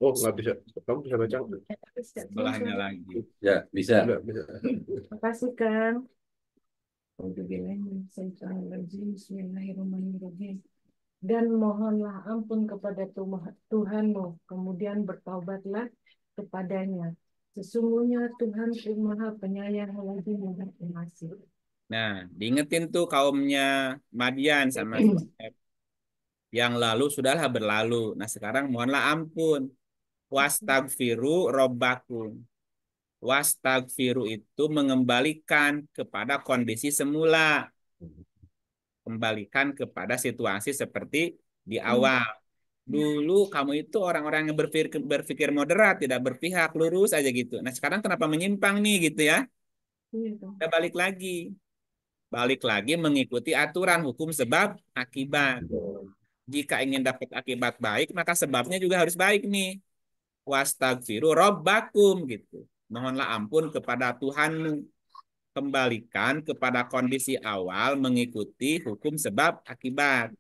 Oh, nggak bisa. Kamu bisa baca? sebelahnya lagi. Ya, bisa. Nggak bisa. Makasih, Kang. Bismillahirrahmanirrahim. Dan mohonlah ampun kepada Tuhanmu, kemudian bertaubatlah kepadanya. Sesungguhnya Tuhan Maha Penyayang lagi Maha Pengasih. Nah, diingetin tuh kaumnya Madian sama Shu'aib. Yang lalu sudahlah berlalu. Nah, sekarang mohonlah ampun. Wastagfiru robbakum. Wastagfiru itu mengembalikan kepada kondisi semula. Kembalikan kepada situasi seperti di awal. Dulu kamu itu orang-orang yang berpikir moderat, tidak berpihak, lurus aja gitu. Nah, sekarang kenapa menyimpang nih gitu ya? Kita balik lagi. Balik lagi mengikuti aturan hukum sebab akibat. Jika ingin dapat akibat baik, maka sebabnya juga harus baik nih. Wastagfiru robbakum gitu. Mohonlah ampun kepada Tuhanmu. Kembalikan kepada kondisi awal mengikuti hukum sebab akibat.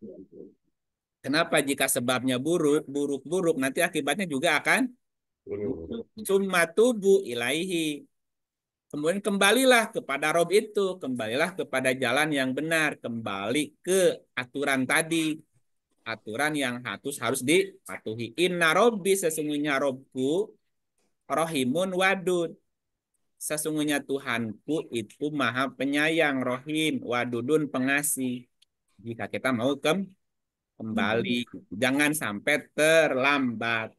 Kenapa jika sebabnya buruk, nanti akibatnya juga akan buruk. Summa tubu ilaihi. Kemudian kembalilah kepada Rob itu, kembalilah kepada jalan yang benar, kembali ke aturan tadi. aturan yang harus dipatuhi. Inna Robbi, sesungguhnya Robku, Rohimun Wadud. Sesungguhnya Tuhanku itu maha penyayang, Rohim, Wadudun, pengasih. Jika kita mau kembali, jangan sampai terlambat.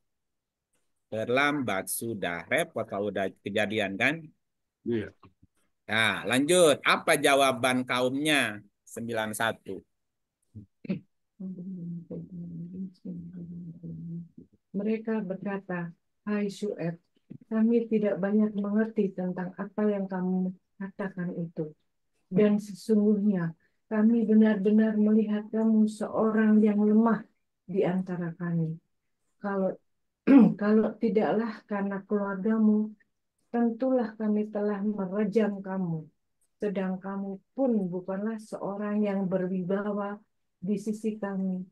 Terlambat sudah repot kalau udah kejadian kan. Iya. Nah, lanjut. Apa jawaban kaumnya? 91. Mereka berkata, "Hai Syuaib, kami tidak banyak mengerti tentang apa yang kamu katakan itu. Dan sesungguhnya kami benar-benar melihat kamu seorang yang lemah di antara kami. Kalau kalau tidaklah karena keluargamu, tentulah kami telah merejam kamu. Sedang kamu pun bukanlah seorang yang berwibawa di sisi kami."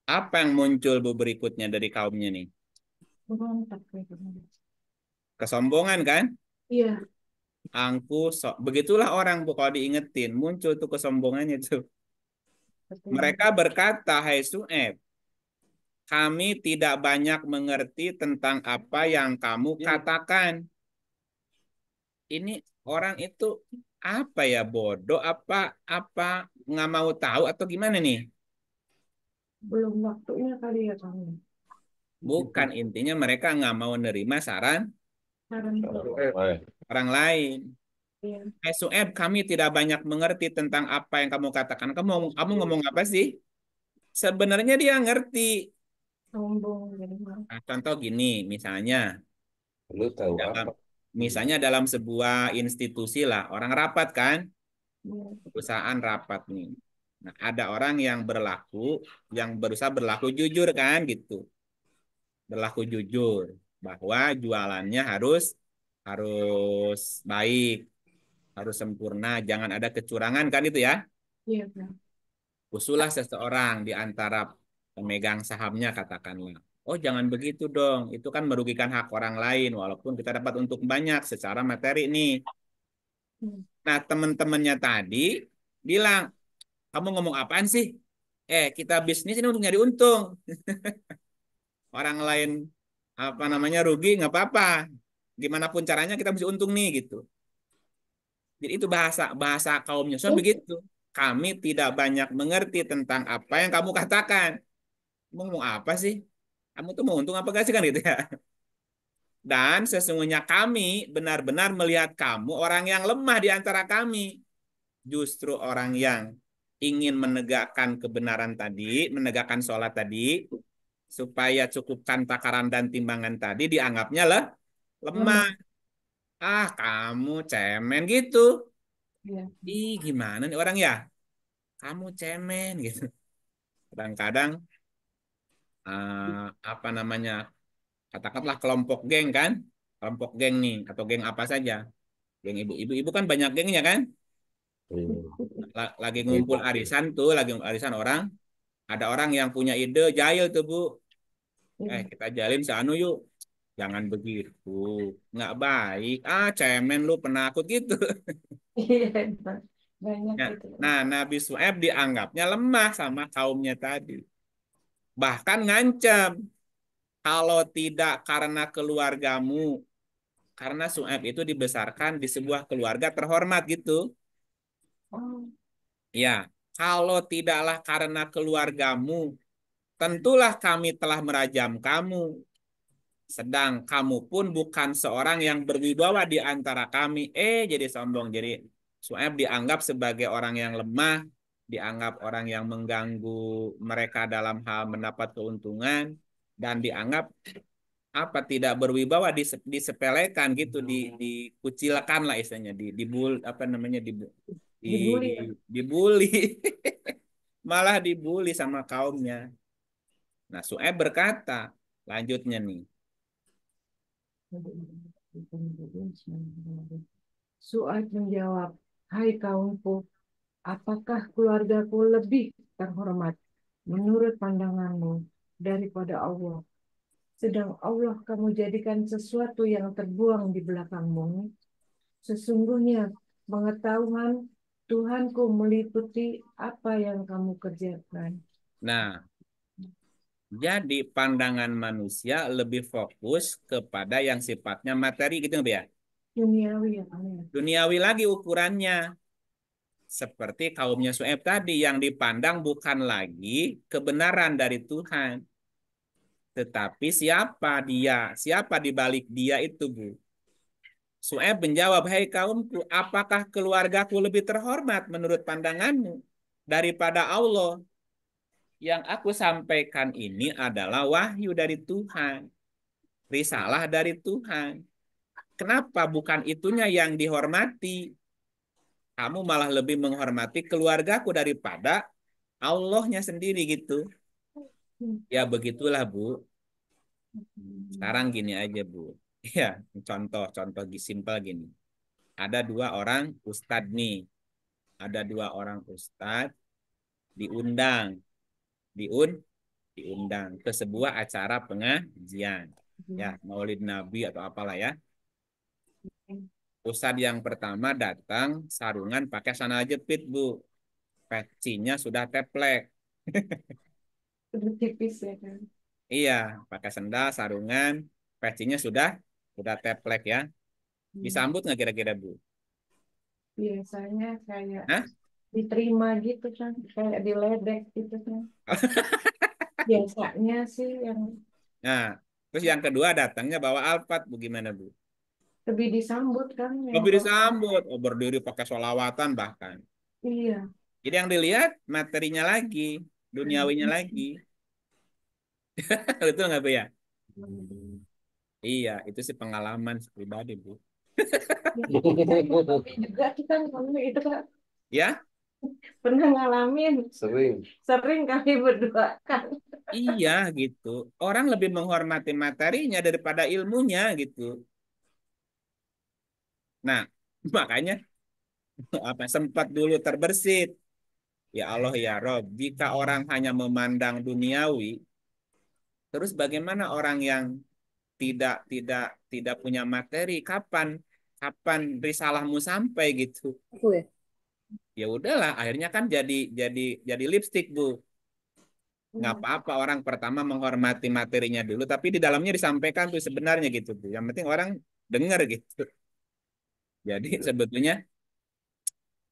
Apa yang muncul bu berikutnya dari kaumnya nih? Berontak mereka. Kesombongan kan? Iya, Begitulah orang bu kalau diingetin muncul tuh kesombongannya tuh. betul. Mereka berkata, hai Su'eb, kami tidak banyak mengerti tentang apa yang kamu katakan. Ini orang itu apa ya, bodoh apa apa nggak mau tahu atau gimana nih? Belum waktunya kali ya kamu. Bukan, intinya mereka nggak mau nerima saran Saran orang lain. iya, Su'eb, kami tidak banyak mengerti tentang apa yang kamu katakan. Kamu ngomong apa sih? Sebenarnya dia ngerti. sombong jadi marah. Nah, contoh gini, Lu tahu dalam apa? dalam sebuah institusi lah, orang rapat kan, Iya, perusahaan rapat nih. Nah, ada orang yang berusaha berlaku jujur kan gitu. Berlaku jujur bahwa jualannya harus harus baik, harus sempurna, jangan ada kecurangan kan itu ya. iya, Kak. Usulah seseorang di antara pemegang sahamnya katakanlah, oh jangan begitu dong, itu kan merugikan hak orang lain walaupun kita dapat untung banyak secara materi nih. Hmm. Nah teman-temannya tadi bilang, kamu ngomong apaan sih? Kita bisnis ini untuk nyari untung. Orang lain apa namanya rugi nggak apa-apa. Gimana pun caranya kita mesti untung nih gitu. Jadi itu bahasa bahasa kaumnya. So begitu. Kami tidak banyak mengerti tentang apa yang kamu katakan. Kamu mau apa sih? Kamu tuh mau untung apa gak sih kan gitu ya? Dan sesungguhnya kami benar-benar melihat kamu orang yang lemah di antara kami. Justru orang yang ingin menegakkan kebenaran tadi, menegakkan sholat tadi, supaya cukupkan takaran dan timbangan tadi dianggapnya lemah. Lemah. Ah, kamu cemen gitu. Iya. Ih, gimana nih orang ya? Kamu cemen gitu. Kadang-kadang apa namanya? Katakanlah kelompok geng kan? Kelompok geng nih atau geng apa saja. Geng ibu-ibu, ibu kan banyak gengnya kan? Lagi ngumpul arisan tuh, lagi ngumpul arisan orang. Ada orang yang punya ide jahil tuh Bu. Iya. Kita jalin seanu yuk. Jangan begitu. Nggak baik. Ah, cemen lu penakut gitu. Iya, banyak Nah, itu. Nabi Su'aib dianggapnya lemah sama kaumnya tadi. Bahkan ngancam. Kalau tidak karena keluargamu. Karena Su'aib itu dibesarkan di sebuah keluarga terhormat gitu. Oh, Ya, kalau tidaklah karena keluargamu, tentulah kami telah merajam kamu. Sedang kamu pun bukan seorang yang berwibawa di antara kami. Jadi sombong. Jadi Su'aib dianggap sebagai orang yang lemah, dianggap orang yang mengganggu mereka dalam hal mendapat keuntungan, dan dianggap apa tidak berwibawa, disepelekan gitu, dikucilkan lah istilahnya, apa namanya, di, dibully. dibully, malah dibully sama kaumnya. Nah, Su'aib berkata, lanjutnya nih. Su'aib menjawab, "Hai kaumku, apakah keluargaku lebih terhormat menurut pandanganmu daripada Allah? Sedang Allah kamu jadikan sesuatu yang terbuang di belakangmu. Sesungguhnya pengetahuan Tuhanku meliputi apa yang kamu kerjakan." Nah, jadi pandangan manusia lebih fokus kepada yang sifatnya materi gitu nggak, ya? Duniawi ya Pak ya. Duniawi lagi ukurannya. Seperti kaumnya Su'aib tadi yang dipandang bukan lagi kebenaran dari Tuhan. Tetapi siapa dia? Siapa di balik dia itu, Bu? Su'aib menjawab, "Hai kaumku, apakah keluargaku lebih terhormat menurut pandanganmu daripada Allah? Yang aku sampaikan ini adalah wahyu dari Tuhan, risalah dari Tuhan. Kenapa bukan itunya yang dihormati? Kamu malah lebih menghormati keluargaku daripada Allahnya sendiri gitu." Ya begitulah, Bu. Sekarang gini aja, Bu. Ya, contoh simpel gini. Ada dua orang ustadz nih. Ada dua orang ustadz diundang, diun, diundang ke sebuah acara pengajian. Ya, Maulid Nabi atau apalah ya. Ustadz yang pertama datang sarungan pakai sandal jepit, Bu. Pecinya sudah teplek. Udah tipis ya kan. Iya, pakai sandal, sarungan, pecinya sudah teplek ya. Disambut nggak kira-kira, Bu? Biasanya kayak Hah? diterima gitu kan, kayak diledek gitu kan. Biasanya sih yang Nah, terus yang kedua datangnya bawa Alphard, Bu, gimana, Bu? lebih disambut kan yang Lebih bawa. disambut, oh, berdiri pakai sholawatan bahkan. Iya. Jadi yang dilihat materinya lagi, duniawinya lagi. Betul nggak, Bu ya? Iya, itu sih pengalaman pribadi, Bu. Tapi juga kita ngalamin itu kan, Ya, pernah ngalamin, Sering. sering kali berdua kan. iya gitu. Orang lebih menghormati materinya daripada ilmunya gitu. Nah, makanya apa sempat dulu terbersit. Ya Allah ya Rob, jika orang hanya memandang duniawi, terus bagaimana orang yang tidak punya materi? Kapan kapan risalahmu sampai gitu? Aku ya. Ya udahlah, akhirnya kan jadi lipstick, Bu. Nggak apa-apa orang pertama menghormati materinya dulu, tapi di dalamnya disampaikan tuh sebenarnya gitu, Bu. Yang penting orang dengar gitu. Jadi sebetulnya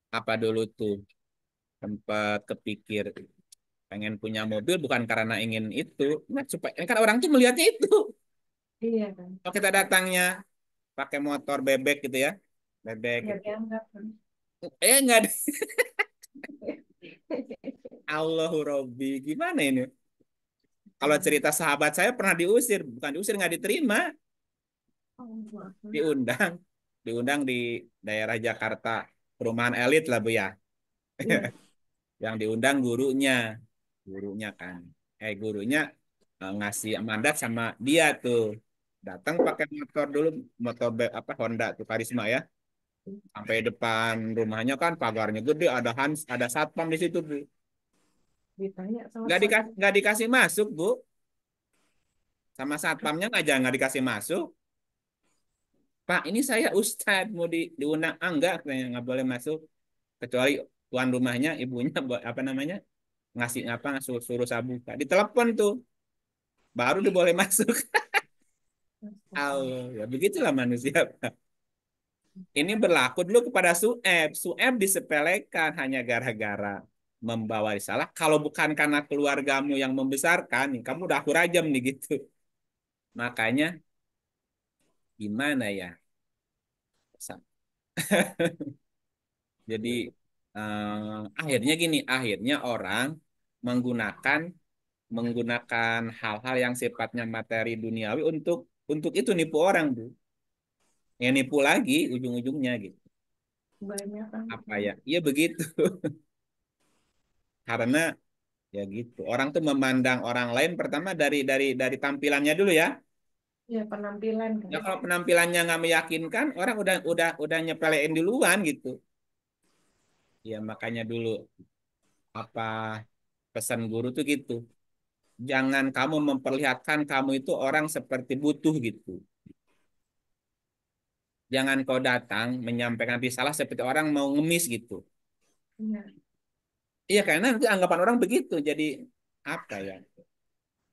apa dulu tuh sempat kepikir pengen punya mobil bukan karena ingin itu, nah, supaya kan orang tuh melihatnya itu. Iya kan. Kalau kita datangnya pakai motor bebek gitu ya, bebek Nggak gitu. dianggap kan. Nggak ada. Allahu Robbi, gimana ini? Kalau cerita sahabat saya pernah diusir, bukan diusir nggak diterima, Oh, maaf. diundang, diundang di daerah Jakarta, perumahan elit lah, Bu ya. Iya. Yang diundang gurunya, gurunya kan, gurunya ngasih mandat sama dia tuh, datang pakai motor dulu, apa Honda tuh Karisma ya, sampai depan rumahnya kan pagarnya gede, ada satpam di situ, Bu. Ditanya sama Nggak dikasih masuk, Bu, sama satpamnya nggak dikasih masuk. Pak, ini saya Ustadz mau diundang. Ah, enggak, katanya nggak boleh masuk kecuali tuan rumahnya, ibunya apa namanya, ngasih apa, suruh, suruh saya buka. Ditelepon tuh, baru dia boleh masuk. Allah, ya begitulah manusia, Pak. Ini berlaku dulu kepada Su'eb. Su'eb disepelekan hanya gara-gara membawa risalah. Kalau bukan karena keluargamu yang membesarkan, kamu udah aku rajam nih gitu. Makanya gimana ya? Jadi akhirnya gini, akhirnya orang menggunakan menggunakan hal-hal yang sifatnya materi duniawi untuk itu nipu orang, Bu. Ya nipu lagi ujung-ujungnya gitu. banyak kan. Apa ya? Iya begitu. Karena ya gitu. Orang tuh memandang orang lain pertama dari tampilannya dulu ya. Ya penampilan kan. Ya kalau penampilannya nggak meyakinkan, orang udah nyepelein duluan gitu. Ya makanya dulu apa pesan guru tuh gitu. Jangan kamu memperlihatkan kamu itu orang seperti butuh gitu. Jangan kau datang menyampaikan risalah seperti orang mau ngemis gitu. Iya. Iya, karena nanti anggapan orang begitu. Jadi Apa ya?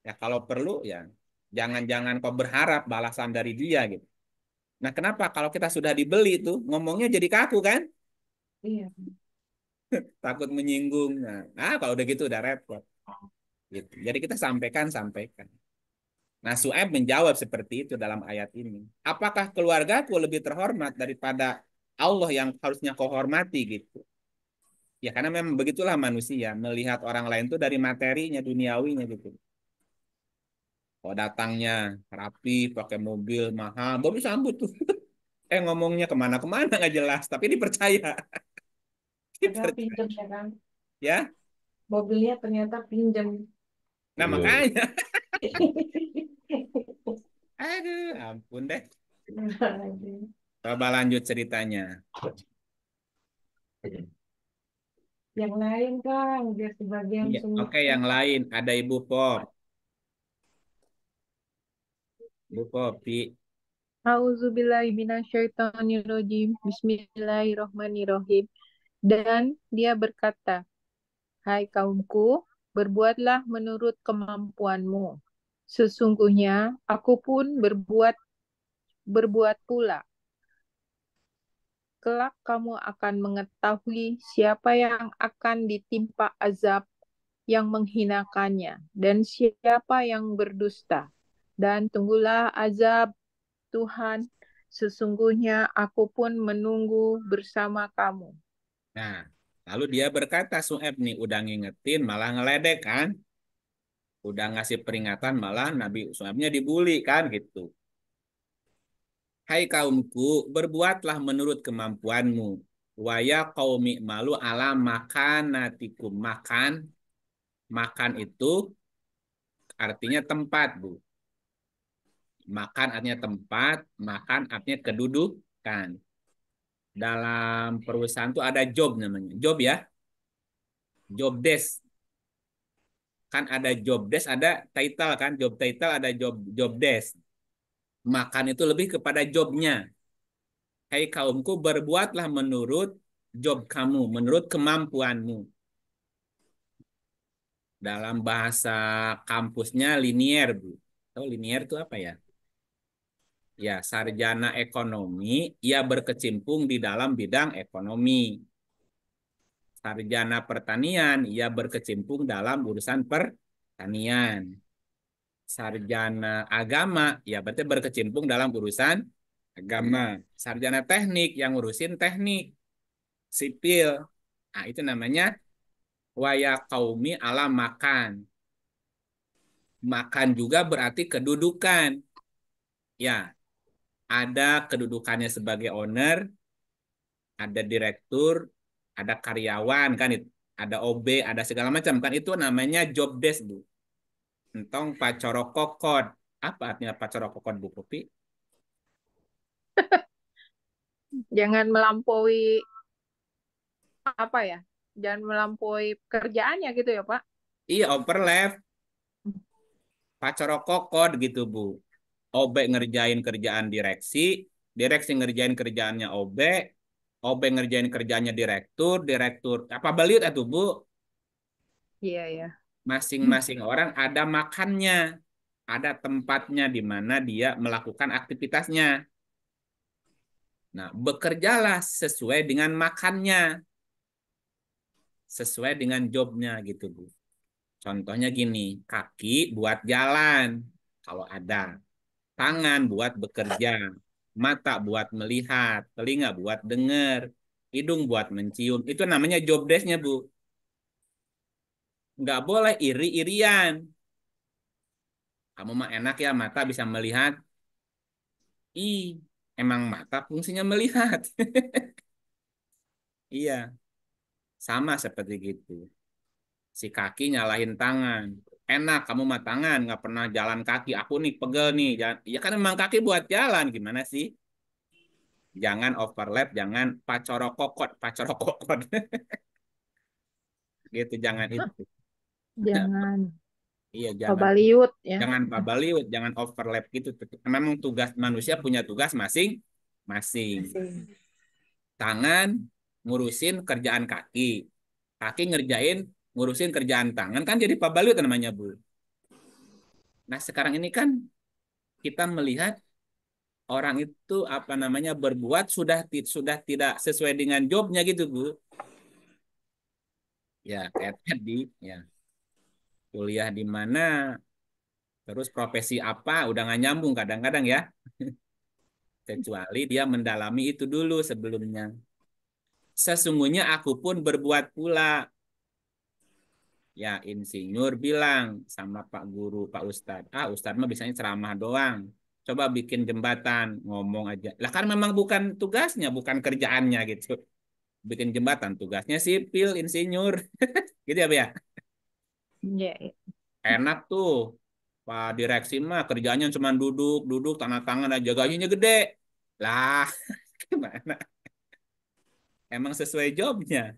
Ya kalau perlu ya jangan-jangan kau berharap balasan dari dia gitu. Nah, kenapa kalau kita sudah dibeli tuh ngomongnya jadi kaku kan? Iya. Takut menyinggung. Nah, kalau udah gitu udah repot gitu. Jadi kita sampaikan. Nah, Su'aib menjawab seperti itu dalam ayat ini. Apakah keluargaku lebih terhormat daripada Allah yang harusnya kau hormati gitu? Ya karena memang begitulah manusia melihat orang lain tuh dari materinya, duniawinya gitu. Kalau datangnya rapi, pakai mobil mahal, baru sambut tuh. Ngomongnya kemana-kemana nggak jelas, tapi dipercaya. Padahal Dipercaya. pinjam ya kan. Ya, Mobilnya ternyata pinjam. nah Iya. makanya. Aduh, ampun deh. Coba lanjut ceritanya. Yang lain kan, biar sebagian Iya, semua. oke, yang lain ada Ibu Pop. Ibu Popi. A'udzubillahiminasyaitonirrajim. Bismillahirrahmanirrahim. Dan dia berkata, hai kaumku, berbuatlah menurut kemampuanmu. Sesungguhnya aku pun berbuat pula. Kelak kamu akan mengetahui siapa yang akan ditimpa azab yang menghinakannya dan siapa yang berdusta. Dan tunggulah azab Tuhan, sesungguhnya aku pun menunggu bersama kamu. Nah, lalu dia berkata, Su'aib nih udah ngingetin malah ngeledek kan? Udah ngasih peringatan malah Nabi Su'aibnya dibully kan gitu. Hai kaumku, berbuatlah menurut kemampuanmu. Waya qaumi malu ala makanatikum. Makan itu artinya tempat, Bu. Makan artinya tempat, makan artinya kedudukan. Dalam perusahaan itu ada job namanya. Job ya, job desk. Kan ada job desk, ada title kan. Job title ada job job desk. Makan itu lebih kepada jobnya. Hai kaumku, berbuatlah menurut job kamu, menurut kemampuanmu. Dalam bahasa kampusnya linier, Bu. Tahu linier itu apa ya? Ya, sarjana ekonomi, ia berkecimpung di dalam bidang ekonomi. Sarjana pertanian, ia berkecimpung dalam urusan pertanian. Sarjana agama, ya berarti berkecimpung dalam urusan agama. Sarjana teknik yang ngurusin teknik sipil. Nah, itu namanya waya kaumi ala makan. Makan juga berarti kedudukan. Ya, ada kedudukannya sebagai owner, ada direktur, ada karyawan kan itu. Ada OB, ada segala macam kan itu namanya job desk, Bu. Entong pacorokokod. Apa artinya pacorokokod, Bu Kopi? Jangan melampaui apa ya? Jangan melampaui pekerjaannya gitu ya, Pak. Iya, overlap. Pacorokokod gitu, Bu. OB ngerjain kerjaan direksi, direksi ngerjain kerjaannya OB ngerjain kerjaannya direktur, direktur. Apa baliut atuh, Bu? Iya, ya. Masing-masing orang ada makannya, ada tempatnya di mana dia melakukan aktivitasnya. Nah, bekerjalah sesuai dengan makannya, sesuai dengan jobnya gitu, Bu. Contohnya gini, kaki buat jalan, kalau ada. Tangan buat bekerja, mata buat melihat, telinga buat dengar, hidung buat mencium. Itu namanya job desk-nya, Bu. Nggak boleh iri-irian. Kamu mah enak ya, mata bisa melihat. Ih, emang mata fungsinya melihat. Iya, sama seperti gitu. Si kaki nyalahin tangan. Enak, kamu mah tangan, nggak pernah jalan kaki. Aku nih pegel nih. Ya kan emang kaki buat jalan, gimana sih? Jangan overlap, jangan pacorokokot, pacorokokot. Gitu, jangan itu. Jangan Iya, jangan. pabaliut ya. Jangan pabaliut, jangan overlap gitu. Memang tugas manusia punya tugas masing-masing. Tangan ngurusin kerjaan kaki. Kaki ngerjain ngurusin kerjaan tangan kan jadi pabalut namanya, Bu. Nah, sekarang ini kan kita melihat orang itu apa namanya berbuat sudah tidak sesuai dengan jobnya gitu, Bu. Ya, kayak tadi ya, kuliah di mana, terus profesi apa, udah nggak nyambung kadang-kadang ya. Kecuali dia mendalami itu dulu sebelumnya. Sesungguhnya aku pun berbuat pula. Ya, insinyur bilang sama Pak Guru, Pak Ustadz. Ah, Ustadz mah biasanya ceramah doang. Coba bikin jembatan, ngomong aja. Lah kan memang bukan tugasnya, bukan kerjaannya gitu. Bikin jembatan, tugasnya sipil, insinyur. Gitu ya, Bu ya? Ya, ya. Enak tuh. Pak direksi mah kerjanya cuma duduk, duduk, tanda tangan aja. Gajinya gede. Lah, gimana? Emang sesuai jobnya.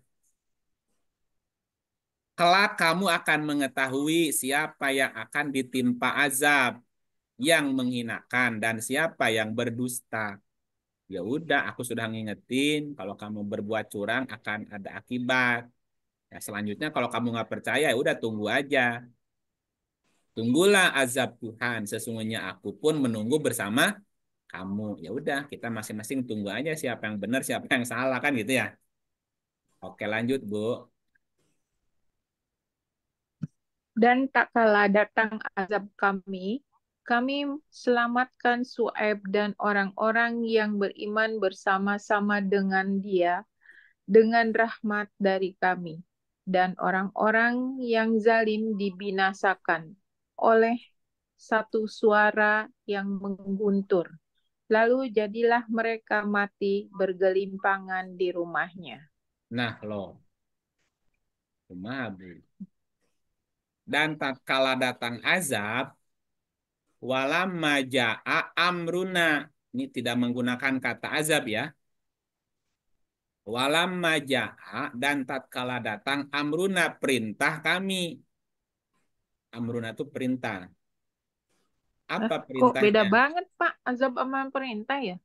Kelak kamu akan mengetahui siapa yang akan ditimpa azab yang menghinakan dan siapa yang berdusta. Ya udah, aku sudah ngingetin kalau kamu berbuat curang akan ada akibat. Ya, selanjutnya kalau kamu nggak percaya, ya udah tunggu aja. Tunggulah azab Tuhan. Sesungguhnya aku pun menunggu bersama kamu. Ya udah, kita masing-masing tunggu aja siapa yang benar, siapa yang salah kan gitu ya. Oke, lanjut, Bu. Dan tak kala datang azab kami, kami selamatkan Su'aib dan orang-orang yang beriman bersama-sama dengan dia dengan rahmat dari kami. Dan orang-orang yang zalim dibinasakan oleh satu suara yang mengguntur. Lalu jadilah mereka mati bergelimpangan di rumahnya. Nah, loh. Cuma, Bu. Dan tatkala datang azab, walamma ja'a amruna. Ini tidak menggunakan kata azab ya. Walamma ja'a dan tatkala datang amruna perintah kami. Amruna itu perintah. Apa Kok beda perintahnya? banget, Pak? Azab sama perintah ya?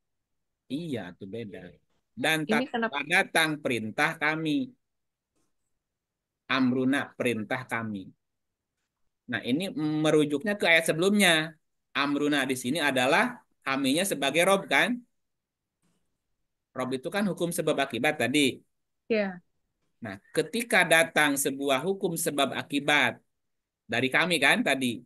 Iya, itu beda. Dan Ini kenapa? tatkala datang perintah kami. Amruna perintah kami. Nah, ini merujuknya ke ayat sebelumnya. Amruna di sini adalah kaminya sebagai rob kan? Rob itu kan hukum sebab akibat tadi. Ya. Nah, ketika datang sebuah hukum sebab akibat dari kami kan tadi.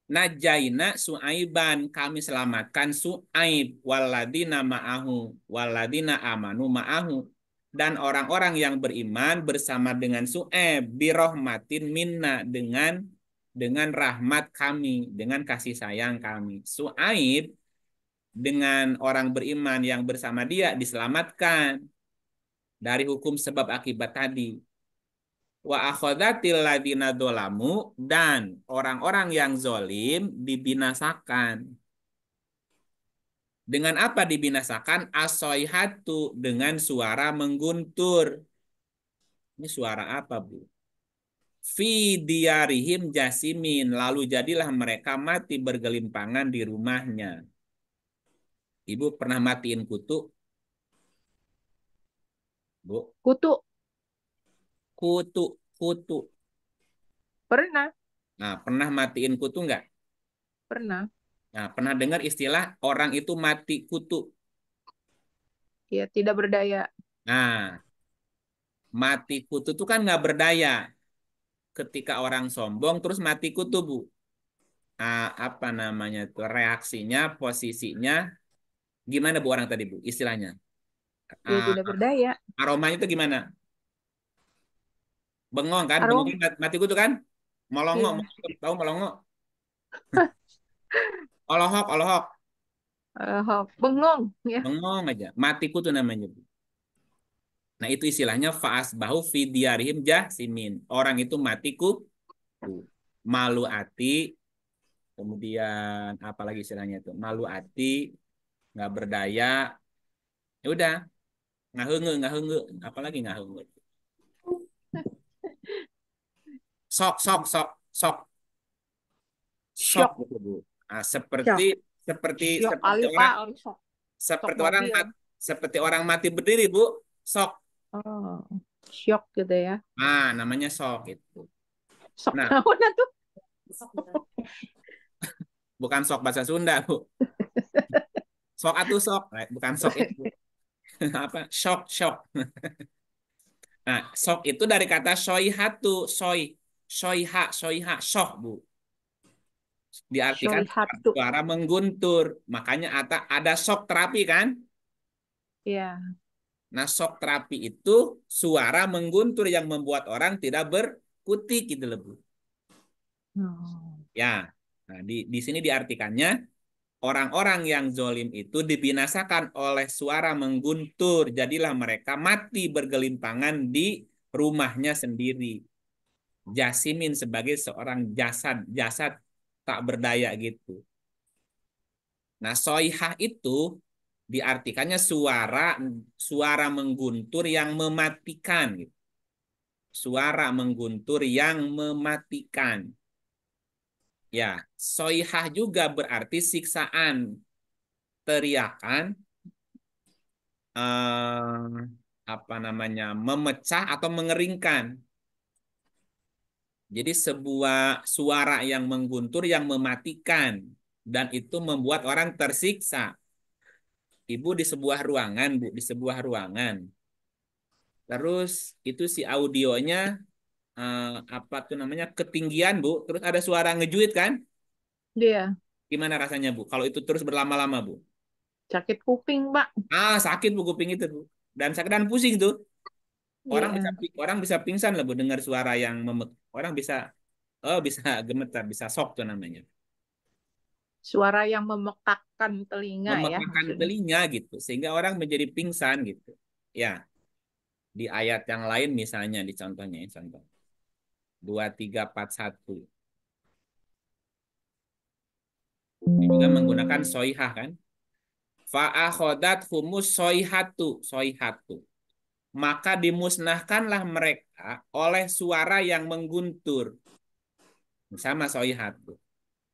Najaina Su'aiban, kami selamatkan Su'aib waladina ma'ahu waladina amanu ma'ahu dan orang-orang yang beriman bersama dengan Su'aib birohmatin minna dengan rahmat kami, dengan kasih sayang kami. Su'aib dengan orang beriman yang bersama dia diselamatkan dari hukum sebab akibat tadi. Wa akhodatil ladina dolamu dan orang-orang yang zolim dibinasakan. Dengan apa dibinasakan? Asoihatu dengan suara mengguntur. Ini suara apa, Bu? Fi diarihim jasimin. Lalu jadilah mereka mati bergelimpangan di rumahnya. Ibu pernah matiin kutu? Bu? Kutu Kutu, kutu. pernah, Nah, pernah matiin kutu nggak? pernah. Nah, pernah dengar istilah orang itu mati kutu? Ya, tidak berdaya. Nah, mati kutu itu kan nggak berdaya. Ketika orang sombong terus mati kutu, Bu. Apa namanya tuh reaksinya, posisinya gimana Bu orang tadi Bu? Istilahnya. Ya, Ah, tidak berdaya. aromanya itu gimana? Bengong kan? Bengong Arom, kan mati kutu kan? Molongo, ya. tahu molongo? Olohok, olohok. Bengong, ya. Bengong aja. Mati kutu namanya, Bu. Nah, itu istilahnya faas bahu fidyarihim jahsimin. Orang itu mati kutu. Malu ati, kemudian apa lagi istilahnya itu? Malu ati, nggak berdaya. Ya udah, nggak henge, apalagi nggak henge. Sok, sok, sok, sok, sok Shock, gitu Bu. Nah, seperti shock. seperti Shock seperti kali, orang Pak. Shock, shock seperti orang mobil. seperti orang mati berdiri Bu. Sok. Oh. Syok gitu ya. Ah, namanya sok itu. Sok Nah, naon tuh? bukan sok bahasa Sunda, Bu. Sok atuh sok, bukan sok itu. Apa? Shock, shock. Nah, sok itu dari kata soihatu, soiha, soiha, shock, Bu. Diartikan Syolihatu. suara mengguntur. Makanya ada shock terapi kan? Ya. Nah, shock terapi itu suara mengguntur yang membuat orang tidak berkutik gitu loh, Bu. Oh. Ya. Nah, di sini diartikannya orang-orang yang zolim itu dibinasakan oleh suara mengguntur. Jadilah mereka mati bergelimpangan di rumahnya sendiri. Jasimin sebagai seorang jasad tak berdaya gitu. Nah, soihah itu diartikannya suara suara mengguntur yang mematikan gitu. Suara mengguntur yang mematikan. Ya, soihah juga berarti siksaan, teriakan, apa namanya, memecah atau mengeringkan. Jadi sebuah suara yang mengguntur yang mematikan dan itu membuat orang tersiksa. Ibu di sebuah ruangan, Bu, di sebuah ruangan. Terus itu si audionya apa tuh namanya ketinggian, Bu. Terus ada suara ngejuit kan? Dia Gimana rasanya, Bu? Kalau itu terus berlama-lama, Bu? sakit kuping, Pak. Ah, sakit Bu kuping itu, Bu. Dan sakit dan pusing tuh. Orang bisa Iya. orang bisa pingsan lah, Bu, dengar suara yang orang bisa bisa gemetar, bisa shock tuh namanya. Suara yang memekakkan telinga ya Memekakan maksudnya. telinga gitu sehingga orang menjadi pingsan gitu. Ya, di ayat yang lain misalnya di contohnya ini contoh 2341. Ini juga menggunakan soihah kan? Fa'akhodat humus soihatu. Maka dimusnahkanlah mereka oleh suara yang mengguntur. Sama soihatu.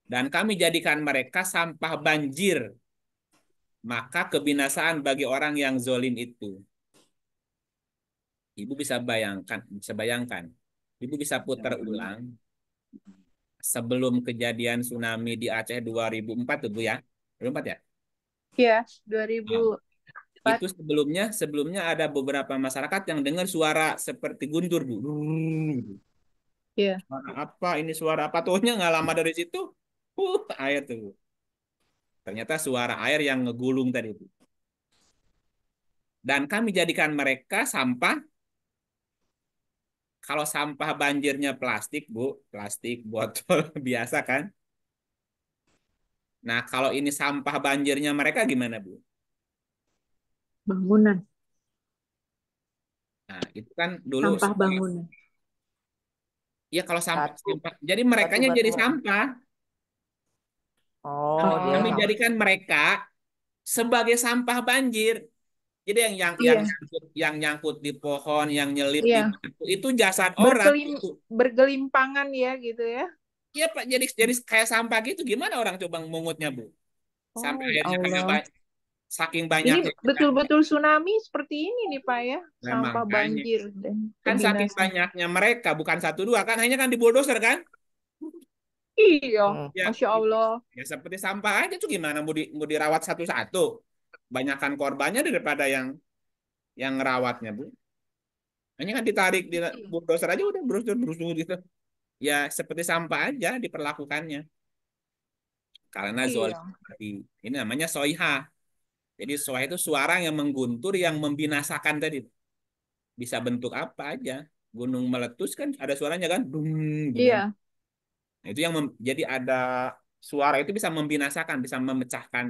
Dan kami jadikan mereka sampah banjir. Maka kebinasaan bagi orang yang zolim itu. Ibu bisa bayangkan. Ibu bisa putar ulang sebelum kejadian tsunami di Aceh 2004 tuh Bu ya. 2004 ya? Iya, Nah, 2004. itu sebelumnya ada beberapa masyarakat yang dengar suara seperti guntur, Bu. Iya. Suara apa? Ini suara apa? Tuhnya nggak lama dari situ. Air tuh, Bu. Ternyata suara air yang ngegulung tadi, Bu. Dan kami jadikan mereka sampah. Kalau sampah banjirnya plastik, Bu, plastik botol biasa kan. Nah, kalau ini sampah banjirnya mereka gimana, Bu? Bangunan, Nah, itu kan dulu sampah bangunan. ya kalau sampah, Satu, jadi satu merekanya jadi batuan. sampah. Oh, dia Kami Oh, sampah. jadikan mereka sebagai sampah banjir. Jadi iya, yang nyangkut di pohon, yang nyelip di iya. batu itu jasad orang itu. Bergelimpangan ya gitu ya. Iya Pak, jadi kayak sampah gitu. Gimana orang coba mengutnya, Bu? Sampai Oh, ya akhirnya kagak Allah. saking Ini banyaknya kan. betul-betul tsunami seperti ini nih Pak ya. Nah, Sampah makanya banjir dan kan saking kebinasaan. banyaknya mereka bukan satu dua kan, hanya kan di bulldozer kan? Iya, Hmm. Ya, Masya Allah. ya seperti sampah aja tuh gimana mau dirawat satu-satu. Banyakkan korbannya daripada yang ngerawatnya, Bu. Hanya kan ditarik di bulldozer aja udah berusur gitu. Ya seperti sampah aja diperlakukannya. Karena zolim Iya. tadi. Ini namanya soiha. Jadi soiha itu suara yang mengguntur, yang membinasakan tadi. Bisa bentuk apa aja. Gunung meletus kan ada suaranya kan. Dung, gitu kan. Iya, Nah, itu yang jadi ada suara itu bisa membinasakan, bisa memecahkan.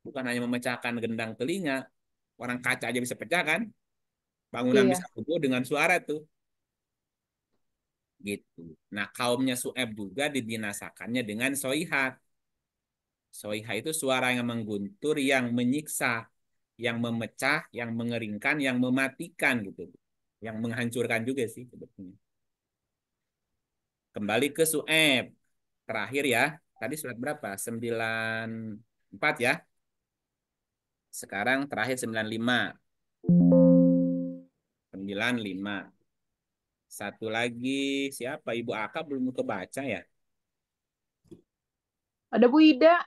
Bukan hanya memecahkan gendang telinga. Orang kaca aja bisa pecah kan. Bangunan bisa iya. roboh dengan suara tuh. Gitu. Nah, kaumnya Su'eb juga dibinasakannya dengan soihat. Soiha itu suara yang mengguntur, yang menyiksa, yang memecah, yang mengeringkan, yang mematikan gitu. Yang menghancurkan juga sih sebetulnya. Kembali ke Su'eb. Terakhir ya. Tadi surat berapa? 94 ya. Sekarang terakhir 95. 95. Satu lagi siapa? Ibu Aka belum kebaca ya? Ada Bu Ida,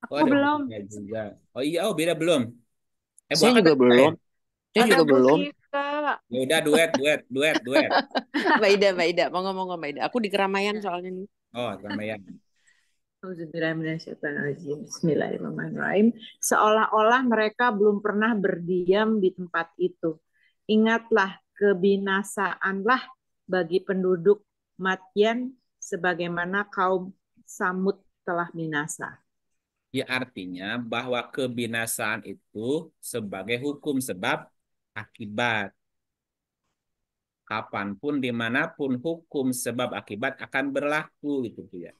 Oh, aku ada Bu belum. Ida juga. Oh iya, oh beda belum. Bu Saya Aka juga udah selesai ya? belum. Saya Ada juga Bu belum. Siska. Ya udah duet. Mbak Ida, ngomong Mbak Ida. Aku di keramaian soalnya nih. Oh, Ramayana. Auzubillahiminasyaitonirrajim. Bismillahirrahmanirrahim. Seolah-olah mereka belum pernah berdiam di tempat itu. Ingatlah, kebinasaanlah bagi penduduk Madyan sebagaimana kaum Samud telah binasa. Ya artinya bahwa kebinasaan itu sebagai hukum sebab akibat. Kapanpun, dimanapun hukum sebab akibat akan berlaku gitu tuh ya.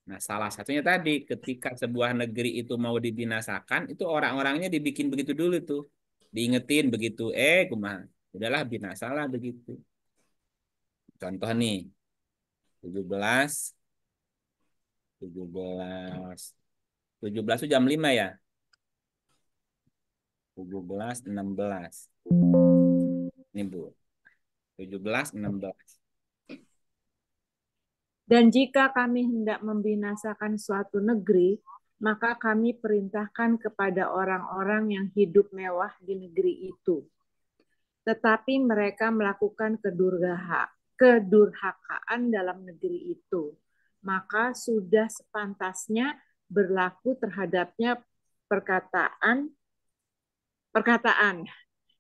Nah, salah satunya tadi ketika sebuah negeri itu mau dibinasakan, itu orang-orangnya dibikin begitu dulu tuh. Diingetin begitu, kumaha. Udahlah binasalah begitu. Contoh nih, 17 17 17 itu jam 5 ya. 16. Ini Bu. 16. Dan jika kami hendak membinasakan suatu negeri, maka kami perintahkan kepada orang-orang yang hidup mewah di negeri itu. Tetapi mereka melakukan kedurhakaan dalam negeri itu. Maka sudah sepantasnya berlaku terhadapnya perkataan.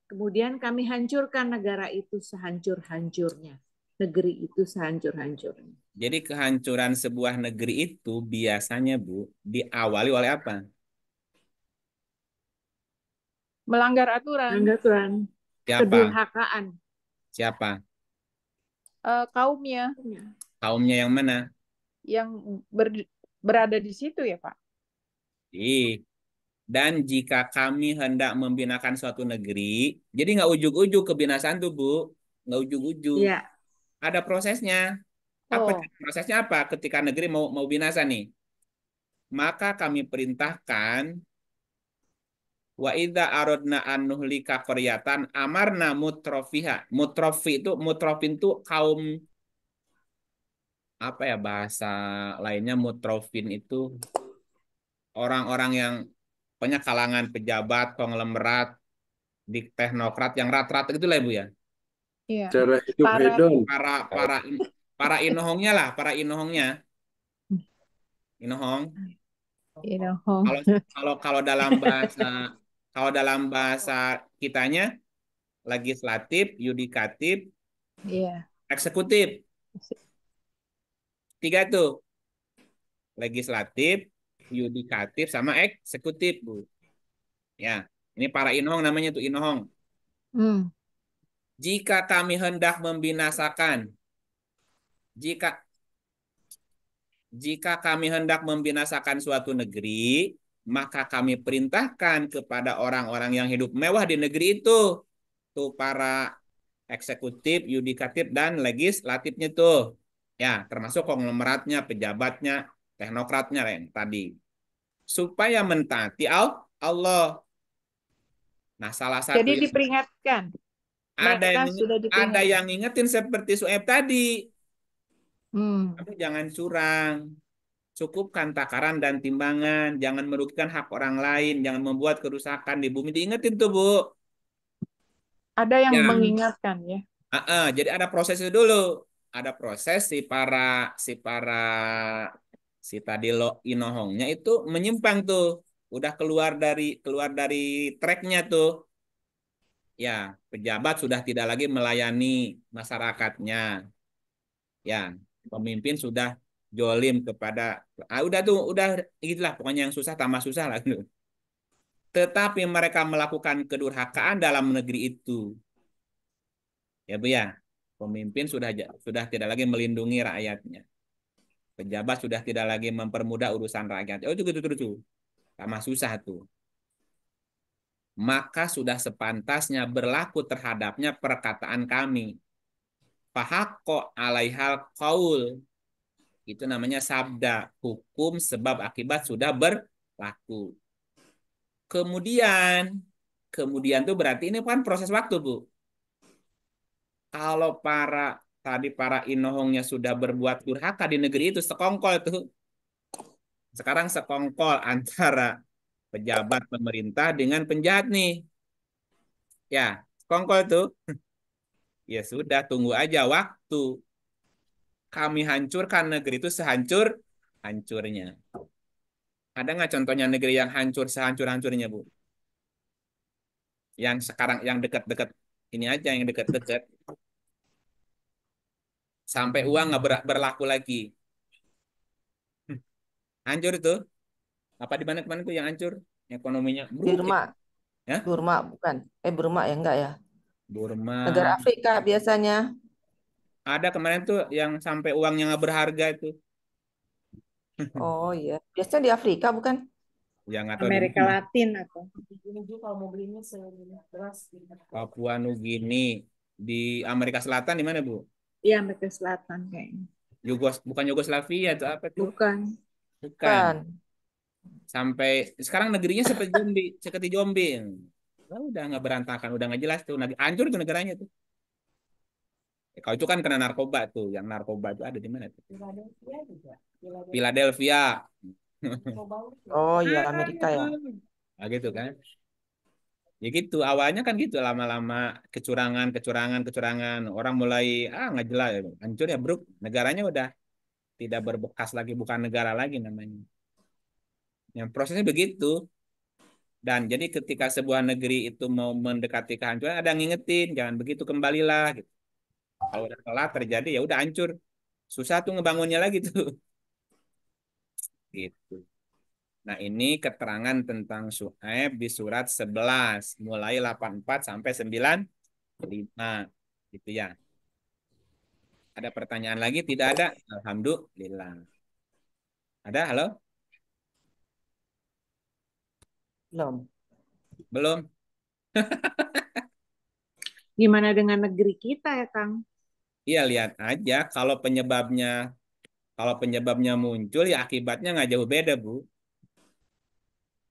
Kemudian kami hancurkan negara itu sehancur-hancurnya. Negeri itu sehancur-hancurnya. Jadi kehancuran sebuah negeri itu biasanya Bu diawali oleh apa? Melanggar aturan. Siapa? Kedurhakaan. Siapa? Kaumnya Kaumnya yang mana? yang berada di situ ya Pak. Dan jika kami hendak membinakan suatu negeri, jadi nggak ujuk-ujuk kebinasaan tuh Bu, nggak ujuk-ujuk. Iya. Ada prosesnya. Apa Oh, prosesnya apa? Ketika negeri mau binasa nih, maka kami perintahkan wa idza aradna an nuhlika qaryatan amarna mutrofiha. Mutrofin itu kaum apa ya bahasa lainnya mutrofin itu orang-orang yang banyak kalangan pejabat, konglomerat, di teknokrat yang rat-rat itu lah Bu ya. iya. Cara hidup Para hedon. Para inohongnya lah, para inohongnya. Inohong. Inohong. Kalau kalau dalam bahasa kitanya legislatif, yudikatif, Iya. eksekutif. Tiga tuh. Legislatif, yudikatif sama eksekutif, Bu. Ya, ini para inohong namanya tuh inohong. Hmm. Jika kami hendak membinasakan, jika jika kami hendak membinasakan suatu negeri, maka kami perintahkan kepada orang-orang yang hidup mewah di negeri itu, tuh para eksekutif, yudikatif, dan legislatifnya tuh. Ya, termasuk konglomeratnya, pejabatnya, teknokratnya yang tadi. Supaya mentaati Allah. Nah, salah satu Jadi yang diperingatkan. ada Mereka yang sudah ada diperingatkan. yang ngingetin seperti Sueb tadi. Hmm. Kamu jangan curang. Cukupkan takaran dan timbangan. Jangan merugikan hak orang lain. Jangan membuat kerusakan di bumi. Diingetin tuh, Bu. Ada yang Ya, mengingatkan ya. jadi ada proses itu dulu. Ada proses si tadi lo inohongnya itu menyimpang tuh. Udah keluar dari tracknya tuh. Ya, pejabat sudah tidak lagi melayani masyarakatnya. Ya, pemimpin sudah jolim kepada udah gitulah pokoknya yang susah tambah susah lah gitu. Tetapi mereka melakukan kedurhakaan dalam negeri itu. Ya, Bu ya. Pemimpin sudah tidak lagi melindungi rakyatnya. Pejabat sudah tidak lagi mempermudah urusan rakyat. Oh, itu. Tambah susah tuh. Maka sudah sepantasnya berlaku terhadapnya perkataan kami. Fahaqqa alaihal qaul. Itu namanya sabda. Hukum sebab akibat sudah berlaku. Kemudian tuh berarti ini kan proses waktu, Bu. Kalau para inohongnya sudah berbuat durhaka di negeri itu, sekongkol tuh. Sekarang sekongkol antara pejabat pemerintah dengan penjahat nih. Ya, sekongkol tuh. Ya sudah, tunggu aja waktu. Kami hancurkan negeri itu sehancur-hancurnya. Ada nggak contohnya negeri yang hancur sehancur-hancurnya, Bu? Yang sekarang, yang dekat-dekat ini aja, yang dekat-dekat. Sampai uang nggak berlaku lagi. Hancur itu. Apa di mana-mana tuh yang hancur? Ekonominya buruk ya. Burma, Ya? Burma bukan. Burma ya enggak ya. Negara Burma. Afrika biasanya. Ada kemarin tuh yang sampai uangnya nggak berharga itu. Oh iya, biasanya di Afrika bukan? Yang nggak tahu di Amerika mana. Latin atau Papua Nugini. Di Amerika Selatan di mana, Bu? iya Amerika Selatan kayaknya. Bukan Yugoslavia itu apa tuh? Bukan. Bukan. Bukan. Sampai sekarang negerinya seperti zombie. Wah, udah nggak berantakan, udah nggak jelas tuh. Hancur tuh negaranya tuh. Kalau itu kan kena narkoba tuh, yang narkoba itu ada di mana tuh? Philadelphia. Oh iya Amerika ya. Nah, gitu kan. Ya gitu, awalnya kan gitu, lama-lama kecurangan, kecurangan, kecurangan. Orang mulai, nggak jelas, hancur ya bro. Negaranya udah tidak berbekas lagi, bukan negara lagi namanya. Yang prosesnya begitu. Dan jadi ketika sebuah negeri itu mau mendekati kehancuran, ada yang ngingetin, jangan begitu, kembalilah. Gitu. Kalau udah telat terjadi, ya udah hancur. Susah tuh ngebangunnya lagi tuh. Gitu. Nah, ini keterangan tentang Syuaib di surat 11, mulai 84 sampai 95. Gitu ya. Ada pertanyaan lagi? Tidak ada? Alhamdulillah. Ada? Halo? Belum. Belum? Gimana dengan negeri kita ya, Kang? Iya, lihat aja. Kalau penyebabnya muncul, ya akibatnya nggak jauh beda, Bu.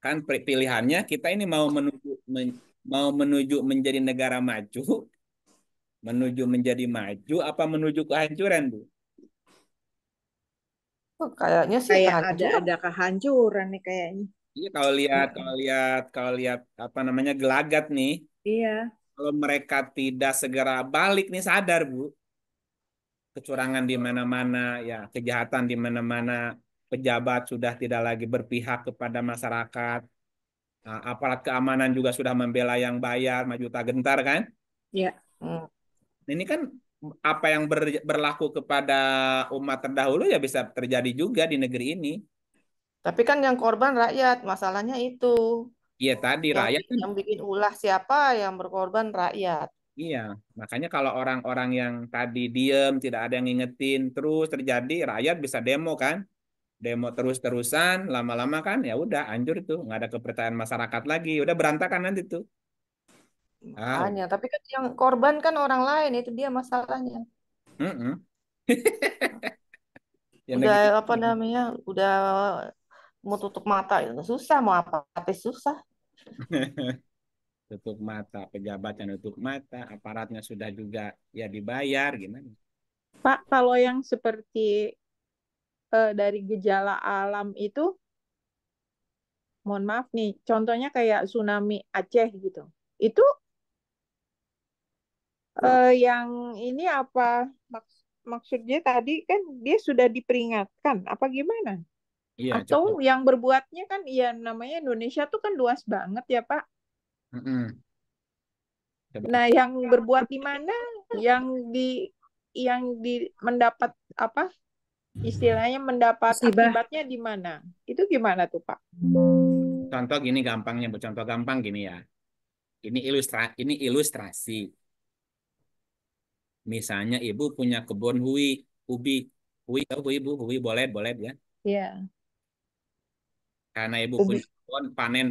Kan pilihannya kita ini mau menuju menjadi negara maju, menuju menjadi maju, apa menuju kehancuran, Bu? Oh, kayaknya sih Kayak kehancuran. ada kehancuran nih kayaknya. Iya, kalau lihat apa namanya gelagat nih, Iya. kalau mereka tidak segera balik nih, sadar, Bu, kecurangan di mana-mana, ya kejahatan di mana-mana, pejabat sudah tidak lagi berpihak kepada masyarakat. Nah, aparat keamanan juga sudah membela yang bayar, maju tak gentar kan? Iya. Hmm. Ini kan apa yang berlaku kepada umat terdahulu ya bisa terjadi juga di negeri ini. Tapi kan yang korban rakyat, masalahnya itu. Iya tadi Yang rakyat kan, yang bikin ulah siapa? Yang berkorban rakyat. iya. Makanya kalau orang-orang yang tadi diem, tidak ada yang ngingetin, terus terjadi, rakyat bisa demo kan? Demo terus-terusan, lama-lama kan ya udah hancur tuh, nggak ada kepercayaan masyarakat lagi, udah berantakan nanti tuh. Makanya, tapi kan yang korban kan orang lain, itu dia masalahnya. Mm-mm. Ya Udah negeri apa namanya? Udah mau tutup mata itu susah, mau apa susah. tutup mata, pejabatnya tutup mata, aparatnya sudah juga ya dibayar gimana? Pak, kalau yang seperti dari gejala alam itu, mohon maaf nih, contohnya kayak tsunami Aceh gitu. Itu yang ini apa maksudnya tadi kan dia sudah diperingatkan apa gimana? Iya, Atau coba. yang berbuatnya kan ya namanya Indonesia tuh kan luas banget ya Pak. Mm-mm. Coba. Nah, yang berbuat di mana? Yang di mendapat apa? Istilahnya mendapat Musibah. akibatnya di mana? Itu gimana tuh Pak? Contoh gini gampangnya, Bu. Contoh gampang gini ya. Ini ilustrasi. Misalnya ibu punya kebun ubi. Hui tahu hui, Bu? Hui bolet ya. Ya, Karena ibu ubi. punya kebun,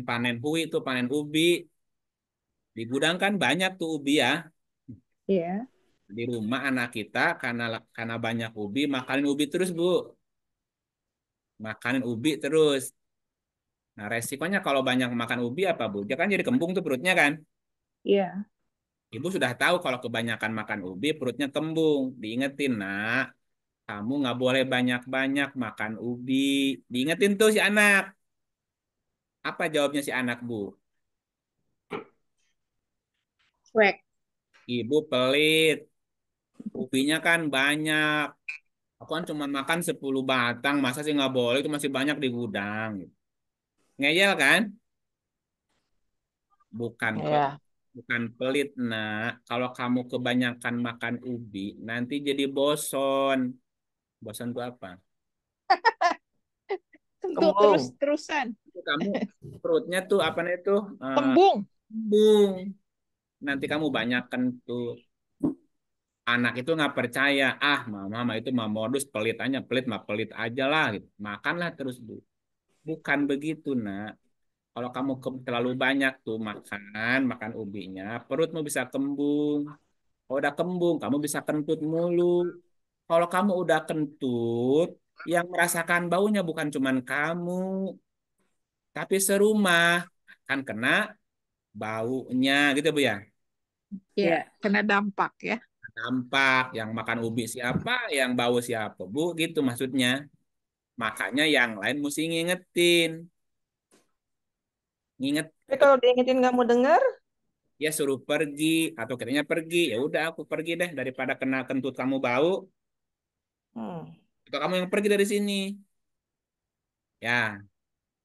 panen hui itu panen ubi. Di gudang kan banyak tuh ubi ya. Ya. Di rumah anak kita karena banyak ubi, makanin ubi terus, Bu. Makanin ubi terus. Nah, resikonya kalau banyak makan ubi apa, Bu? Dia kan jadi kembung tuh perutnya kan. Iya. Ibu sudah tahu kalau kebanyakan makan ubi perutnya kembung. Diingetin, nak, kamu nggak boleh banyak-banyak makan ubi. Diingetin tuh si anak. Apa jawabnya si anak, Bu? Cuek. Ibu pelit. Ubinya kan banyak. Aku kan cuma makan 10 batang. Masa sih nggak boleh? Itu masih banyak di gudang. Ngeyel kan? Bukan Ya. bukan pelit, nak. Kalau kamu kebanyakan makan ubi, nanti jadi boson. Bosan itu apa? Tentu Kembung. terus-terusan. Itu kamu perutnya tuh apa nih tuh? Kembung. Kembung. Nanti kamu banyak kentut. Anak itu nggak percaya. Ah, mama itu mah modus pelit aja, pelit mah pelit aja lah gitu. Makanlah terus, Bu. Bukan begitu, nak. Kalau kamu terlalu banyak tuh makan ubinya, perutmu bisa kembung. Kalau udah kembung, kamu bisa kentut mulu. Kalau kamu udah kentut, yang merasakan baunya bukan cuman kamu, tapi serumah kan kena baunya gitu, Bu ya. Ya, kena dampak ya. Dampak yang makan ubi siapa, yang bau siapa, Bu, gitu maksudnya. Makanya yang lain mesti ngingetin. Nginget Tapi kalau diingetin nggak mau dengar, ya suruh pergi atau katanya pergi. Ya udah aku pergi deh daripada kena kentut kamu bau. hmm. Atau kamu yang pergi dari sini. Ya.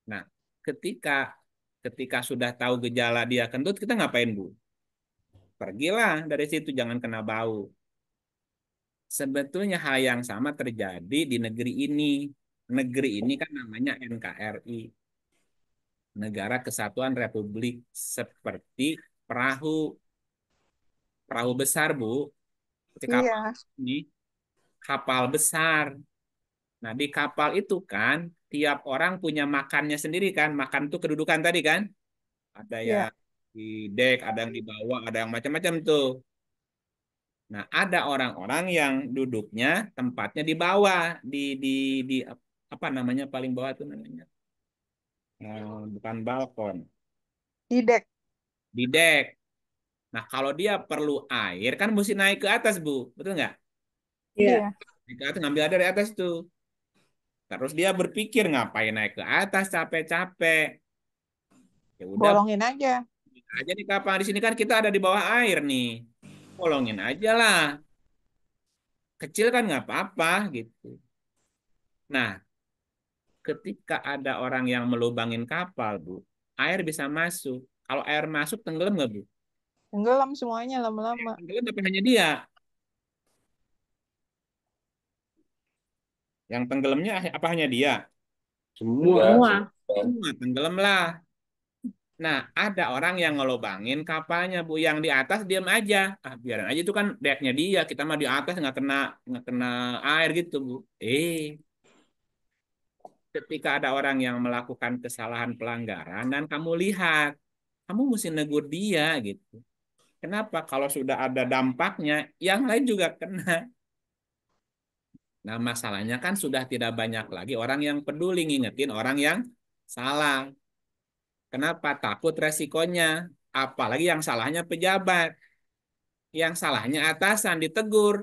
Nah, ketika ketika sudah tahu gejala dia kentut, kita ngapain, Bu? Pergilah dari situ, jangan kena bau. Sebetulnya hal yang sama terjadi di negeri ini. Negeri ini kan namanya NKRI, Negara Kesatuan Republik, seperti perahu perahu besar, Bu. Seperti kapal Iya. ini, kapal besar. Nah, di kapal itu kan tiap orang punya makannya sendiri kan. Makan tuh kedudukan tadi kan. Ada yang Ya. di dek, ada yang di bawah, ada yang macam-macam tuh. Nah, ada orang-orang yang duduknya tempatnya di bawah, di apa namanya paling bawah tuh namanya? Bukan balkon, Di dek. di dek. Nah, kalau dia perlu air kan mesti naik ke atas, Bu. Betul nggak? Iya. Naik ke atas ngambil air dari atas tuh. Terus dia berpikir ngapain naik ke atas capek-capek. Ya udah Bolongin aja. aja di kapal di sini kan kita ada di bawah air nih. Tolongin aja lah. Kecil kan nggak apa-apa gitu. Nah, ketika ada orang yang melubangin kapal, Bu, air bisa masuk. Kalau air masuk tenggelam nggak, Bu? Tenggelam semuanya lama-lama. Tenggelam tapi hanya dia. Yang tenggelamnya apa hanya dia? Semua. Ya, Semua. Semua tenggelam lah. Nah, ada orang yang ngelubangin kapalnya, Bu, yang di atas diam aja. Ah, biarin aja itu kan deknya dia. Kita mah di atas nggak kena air gitu, Bu. Ketika ada orang yang melakukan kesalahan pelanggaran dan kamu lihat, kamu mesti negur dia gitu. Kenapa? Kalau sudah ada dampaknya, yang lain juga kena. Nah, masalahnya kan sudah tidak banyak lagi orang yang peduli ngingetin orang yang salah. Kenapa? Takut resikonya. Apalagi yang salahnya pejabat. Yang salahnya atasan, ditegur.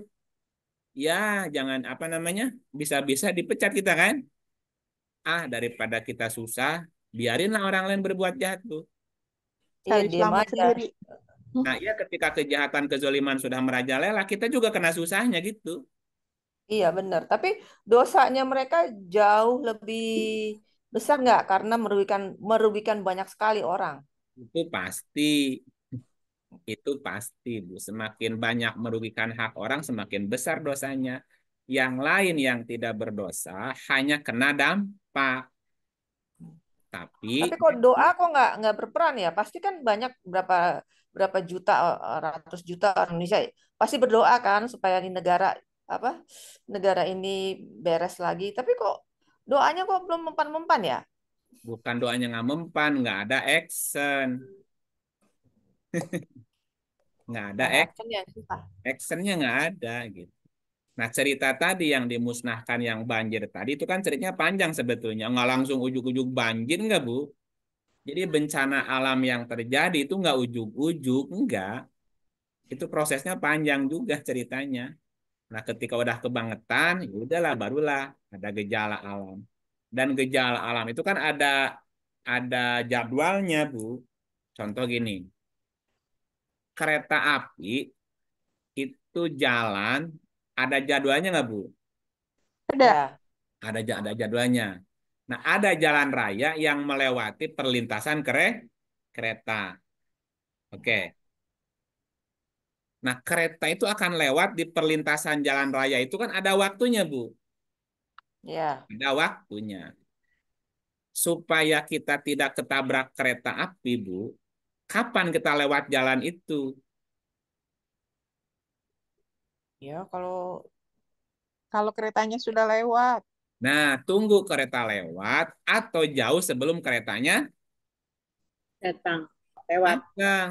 Ya, jangan apa namanya, bisa-bisa dipecat kita kan? Ah, daripada kita susah, biarinlah orang lain berbuat jahat tuh. Iya Cari diem selamat aja. sendiri. Nah, ya ketika kejahatan kezoliman sudah merajalela, kita juga kena susahnya gitu. Iya benar. Tapi dosanya mereka jauh lebih besar nggak? Karena merugikan merugikan banyak sekali orang. Itu pasti, itu pasti, Bu. Semakin banyak merugikan hak orang, semakin besar dosanya. Yang lain yang tidak berdosa hanya kena dampak. Tapi Tapi kok doa kok nggak berperan ya? Pasti kan banyak berapa berapa juta ratus juta orang Indonesia pasti berdoa kan supaya di negara apa negara ini beres lagi. Tapi kok doanya kok belum mempan-mempan ya? bukan doanya nggak mempan, nggak ada action, nggak ada Ada action ya susah. actionnya nggak ada gitu. Nah, cerita tadi yang dimusnahkan yang banjir tadi itu kan ceritanya panjang sebetulnya, nggak langsung ujuk-ujuk banjir nggak, Bu? Jadi bencana alam yang terjadi itu nggak ujuk-ujuk, enggak. Itu prosesnya panjang juga ceritanya. Nah, ketika udah kebangetan, ya udahlah barulah ada gejala alam. Dan gejala alam itu kan ada jadwalnya, Bu. Contoh gini, kereta api itu jalan ada jadwalnya nggak, Bu? Ada. Ya, Ada jadwalnya. Nah, ada jalan raya yang melewati perlintasan kereta. Oke. Nah, kereta itu akan lewat di perlintasan jalan raya itu kan ada waktunya, Bu. ya. Ada waktunya. Supaya kita tidak ketabrak kereta api, Bu, kapan kita lewat jalan itu? Ya, kalau Kalau keretanya sudah lewat. Nah, tunggu kereta lewat atau jauh sebelum keretanya Datang. Lewat. datang.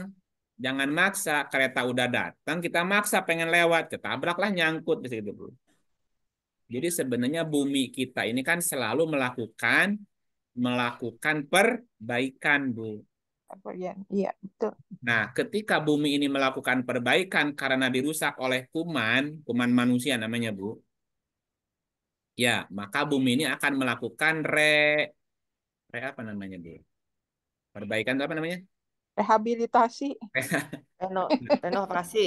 Jangan maksa, kereta udah datang, kita maksa pengen lewat, ketabraklah nyangkut di situ, Bu. Jadi sebenarnya bumi kita ini kan selalu melakukan perbaikan, Bu. Apa ya? Iya, betul. Nah, ketika bumi ini melakukan perbaikan karena dirusak oleh kuman manusia namanya, Bu. Ya, maka bumi ini akan melakukan re apa namanya, Bu? Perbaikan itu apa namanya? Rehabilitasi. reno, renovasi.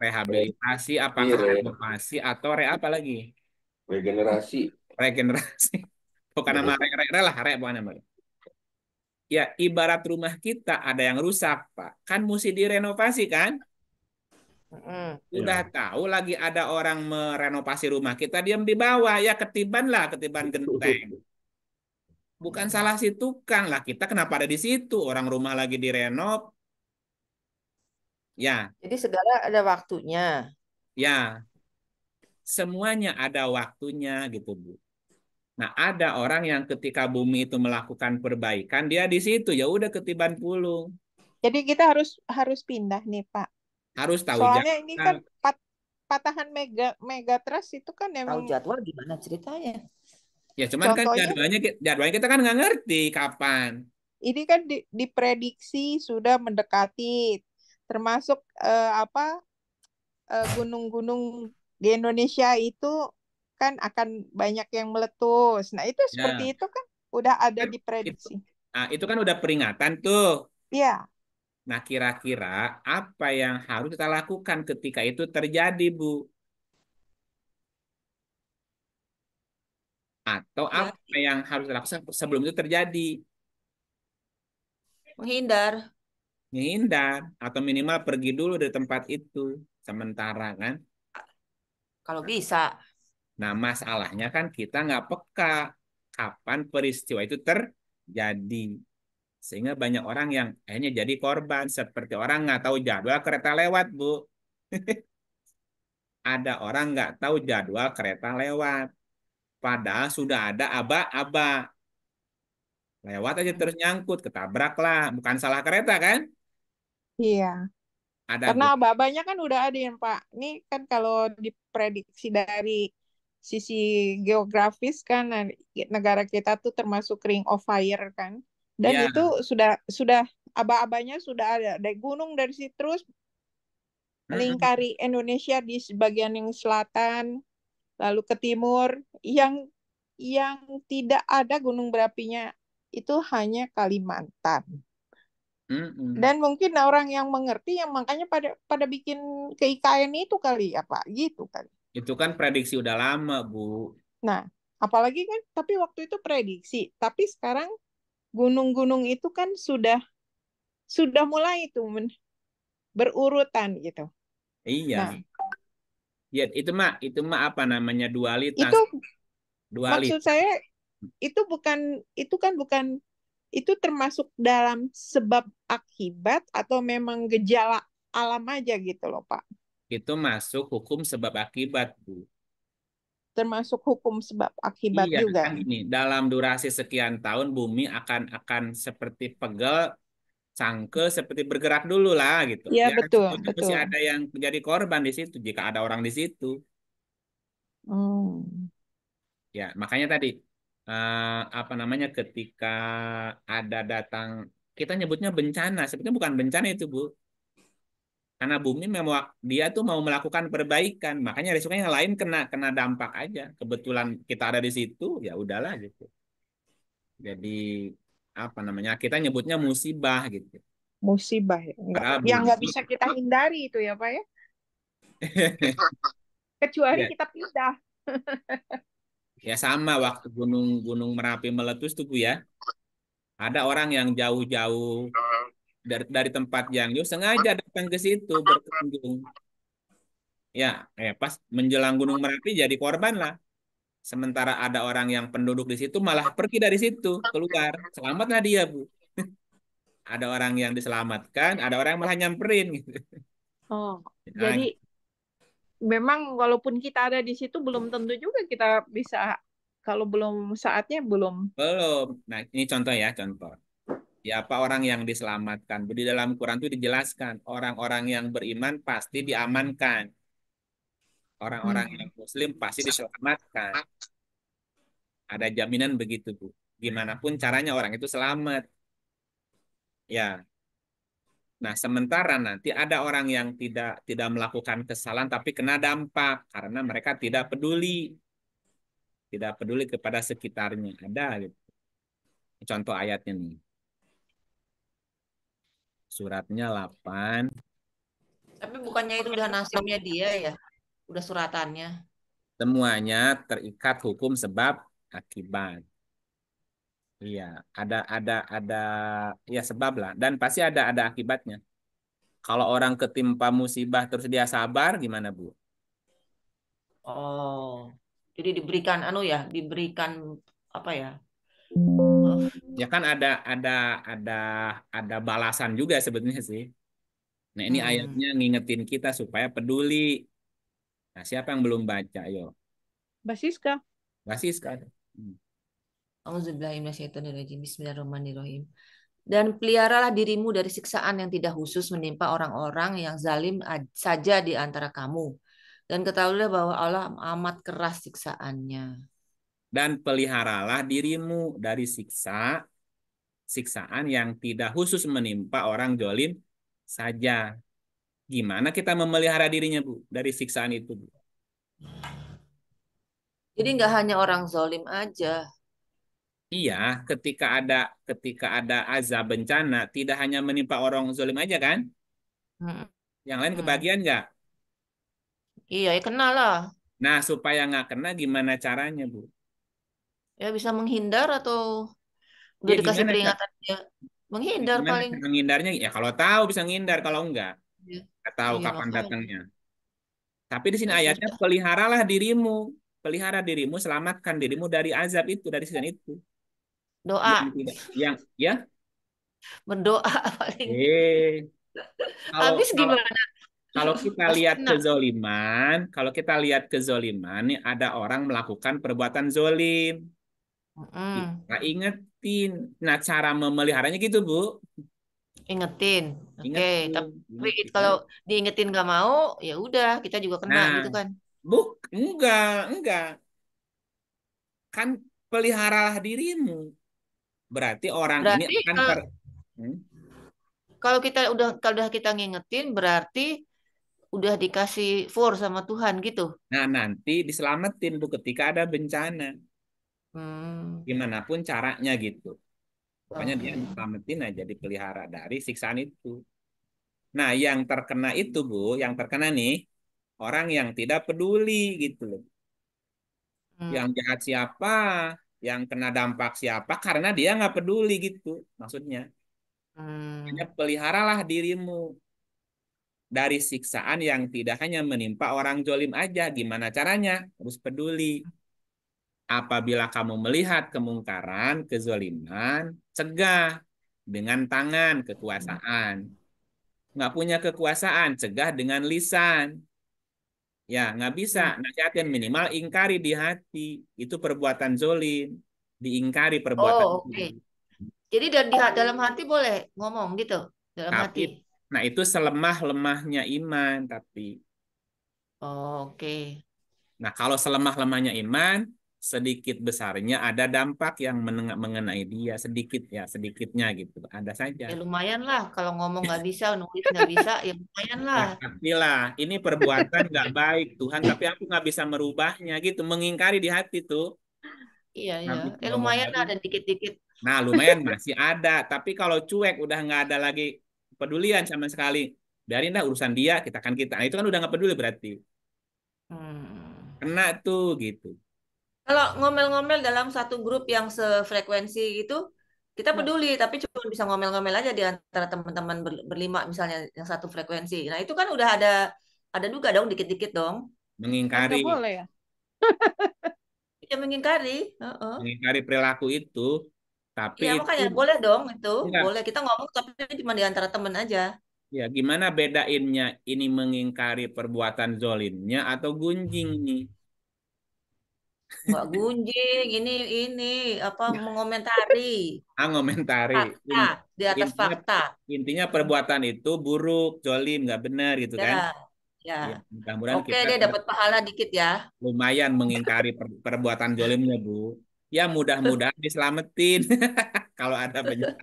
Rehabilitasi, Ini apakah renovasi atau apa lagi? regenerasi. Regenerasi. Bukan nama re lah, bukan nama. Ya, ibarat rumah kita ada yang rusak, Pak. Kan mesti direnovasi, kan? Mm-mm. Udah tahu lagi ada orang merenovasi rumah kita, diam di bawah. Ya, ketiban genteng. Bukan salah si tukang lah. Kita kenapa ada di situ? Orang rumah lagi direnov. Ya, Jadi segala ada waktunya. ya. Semuanya ada waktunya gitu, Bu. Nah, ada orang yang ketika bumi itu melakukan perbaikan, dia di situ ya udah ketiban pulung. Jadi kita harus pindah nih, Pak. Harus tahu Soalnya ini jadwal. kan patahan megatrust itu kan Tahu emang jadwal gimana ceritanya? Ya, cuman kan contohnya jadwalnya kita kan nggak ngerti kapan. ini kan diprediksi sudah mendekati, termasuk gunung-gunung di Indonesia itu kan akan banyak yang meletus. Nah, itu seperti Ya, itu kan udah ada kan itu, diprediksi. itu kan udah peringatan tuh. Iya, Nah, kira-kira apa yang harus kita lakukan ketika itu terjadi, Bu? Atau Ya, apa yang harus dilakukan sebelum itu terjadi? menghindar Menghindar atau minimal pergi dulu dari tempat itu sementara kan. kalau bisa. Nah, masalahnya kan kita nggak peka kapan peristiwa itu terjadi. Sehingga banyak orang yang akhirnya jadi korban. Seperti orang nggak tahu jadwal kereta lewat, Bu. Ada orang nggak tahu jadwal kereta lewat. Padahal sudah ada aba-aba. Lewat aja terus nyangkut, ketabrak lah. Bukan salah kereta kan? iya. Ada Karena Bu. aba-abanya kan udah ada yang Pak. Ini kan kalau diprediksi dari sisi geografis kan negara kita tuh termasuk Ring of Fire kan. Dan itu Ya. sudah aba-abanya sudah ada dari gunung dari situ terus Mm-mm. melingkari Indonesia di sebagian yang selatan, lalu ke timur, yang tidak ada gunung berapinya itu hanya Kalimantan. Mm-mm. Dan mungkin orang yang mengerti yang makanya pada pada bikin keikaian itu kali ya Pak, gitu kali. Itu kan prediksi udah lama, Bu. Nah, apalagi kan tapi waktu itu prediksi, tapi sekarang gunung-gunung itu kan sudah mulai itu berurutan gitu. Iya. Nah, Ya, itu mah apa namanya dualitas. itu maksud Dualitas. saya itu kan bukan itu termasuk dalam sebab akibat atau memang gejala alam aja gitu loh Pak. Itu masuk hukum sebab akibat, Bu. Termasuk hukum sebab akibat Iya, juga. kan ini dalam durasi sekian tahun bumi akan seperti pegel, cangkel, seperti bergerak dulu lah gitu. Iya Ya, betul, sebetulnya pasti betul. ada yang menjadi korban di situ jika ada orang di situ. Hmm. Ya, makanya tadi apa namanya ketika ada datang kita nyebutnya bencana, sebetulnya bukan bencana itu, Bu. Karena bumi memang dia tuh mau melakukan perbaikan, makanya risikonya yang lain kena kena dampak aja. Kebetulan kita ada di situ, ya udahlah gitu. Jadi apa namanya? Kita nyebutnya musibah gitu. Musibah ya. Padahal Yang nggak bumi bisa kita hindari itu ya Pak ya. Kecuali ya, kita pindah. ya sama waktu gunung Merapi meletus tuh Bu ya. Ada orang yang jauh-jauh dari tempat yang jauh sengaja datang ke situ berkunjung. Ya, pas menjelang Gunung Merapi jadi korban lah. Sementara ada orang yang penduduk di situ malah pergi dari situ, keluar. Selamatlah dia, Bu. Ada orang yang diselamatkan, ada orang yang malah nyamperin gitu. Oh, Nah, jadi memang walaupun kita ada di situ belum tentu juga kita bisa kalau belum saatnya belum. belum. Nah, ini contoh ya, contoh. Siapa orang yang diselamatkan? Di dalam Quran itu dijelaskan, orang-orang yang beriman pasti diamankan. Orang-orang yang Hmm. muslim pasti diselamatkan. Ada jaminan begitu, Bu. Gimana pun caranya orang itu selamat. Ya. Nah, sementara nanti ada orang yang tidak tidak melakukan kesalahan tapi kena dampak karena mereka tidak peduli kepada sekitarnya. Ada gitu. Contoh ayatnya nih. Suratnya 8. Tapi bukannya itu udah nasibnya dia ya? Udah suratannya. Semuanya terikat hukum sebab akibat. Iya, ada ya sebab lah dan pasti ada akibatnya. Kalau orang ketimpa musibah terus dia sabar gimana, Bu? Oh, jadi diberikan diberikan apa ya? Oh, Ya kan ada ada balasan juga sebetulnya sih. Nah, ini hmm. ayatnya ngingetin kita supaya peduli. Nah, siapa yang belum baca? Ayo, Basiska. basis kan. Hmm. Auzubillahiminasyaitonirrajim. Bismillahirrahmanirrahim. Dan peliharalah dirimu dari siksaan yang tidak khusus menimpa orang-orang yang zalim saja di antara kamu. Dan ketahuilah bahwa Allah amat keras siksaannya. Dan peliharalah dirimu dari siksaan yang tidak khusus menimpa orang jolim saja. Gimana kita memelihara dirinya, Bu, dari siksaan itu, Bu? Jadi nggak hanya orang zalim aja. Iya, ketika ada azab bencana, tidak hanya menimpa orang zolim aja kan? Hmm. Yang lain Hmm. kebagian nggak? Iya, ya kenal lah. Nah, supaya nggak kena gimana caranya, Bu? Ya bisa menghindar atau udah Ya dikasih gimana, Kak? peringatan ya menghindar Gimana paling. cara menghindarnya? Ya kalau tahu bisa ngindar, kalau enggak, Iya, nggak tahu iya kapan makanya. datangnya. Tapi di sini Ya ayatnya sudah, peliharalah dirimu, pelihara dirimu, selamatkan dirimu dari azab itu, dari siksa itu. Yang doa, tidak, yang ya, berdoa paling. eh, kalau Habis kalau gimana? kalau kita Pasti lihat kena. kezoliman, kalau kita lihat kezoliman, nih ada orang melakukan perbuatan zolim. Mm-mm. Kita ingetin. Nah, cara memeliharanya gitu, Bu. Ingetin. Oke, Ingetin, tapi kalau ingetin. diingetin nggak mau, ya udah kita juga kena Nah, gitu kan. enggak. Kan peliharalah dirimu. Berarti orang ini Berarti akan Hmm? kalau udah kita ngingetin berarti udah dikasih for sama Tuhan gitu. Nah, nanti diselamatin, Bu, ketika ada bencana. Hmm. Gimana pun caranya gitu. Pokoknya dia Oke. diselamatin aja, dipelihara dari siksaan itu. Nah, yang terkena itu, Bu, yang terkena nih, orang yang tidak peduli gitu loh. Hmm. Yang jahat siapa, yang kena dampak siapa, karena dia nggak peduli gitu. Maksudnya, hanya Hmm. peliharalah dirimu dari siksaan yang tidak hanya menimpa orang jolim aja. Gimana caranya? Harus peduli. Apabila kamu melihat kemungkaran, kezoliman, cegah dengan tangan kekuasaan. Nggak punya kekuasaan, cegah dengan lisan. Ya, nggak bisa. Hmm. Nasihatin minimal ingkari di hati. Itu perbuatan zolim. Diingkari Oh, perbuatan itu. oke. Jadi dalam hati boleh ngomong gitu, dalam hati. Tapi, nah itu selemah-lemahnya iman. Tapi, Oh, oke. nah kalau selemah-lemahnya iman, sedikit besarnya ada dampak yang mengenai dia sedikit ya, sedikitnya gitu. Ada saja. Ya lumayan lah kalau ngomong nggak bisa, nulis nggak bisa, ya lumayan lah. Ya, pastilah. Ini perbuatan nggak baik Tuhan, tapi aku nggak bisa merubahnya gitu. Mengingkari di hati tuh. Iya, iya. Habis ngomong Lumayan lah lagi. ada dikit-dikit. Nah, lumayan masih ada. Tapi kalau cuek udah nggak ada lagi pedulian sama sekali. Biarin dah urusan dia, kita kan kita. Nah, itu kan udah nggak peduli berarti. Hmm. Kena tuh gitu. Kalau ngomel-ngomel dalam satu grup yang sefrekuensi gitu, kita peduli, tapi cuma bisa ngomel-ngomel aja di antara teman-teman berlima misalnya yang satu frekuensi. Nah, itu kan udah ada juga dong dikit-dikit dong. Kan Mengingkari. nggak boleh ya? Ya mengingkari. Heeh. Mengingkari perilaku itu. Tapi Iya, itu makanya boleh dong itu. enggak. Boleh kita ngomong tapi cuma di antara teman aja. Ya, gimana bedainnya ini mengingkari perbuatan zolimnya atau gunjing nih? Nggak gunjing, ini apa mengomentari Ngomentari. fakta di atas Intinya, fakta. intinya perbuatan itu buruk, zolim, nggak benar gitu kan? Ya, ya. Ya, mudah-mudahan Oke kita deh dapat pahala dikit ya. lumayan mengingkari perbuatan zolimnya, Bu. Ya, mudah-mudahan diselamatin kalau ada bencana.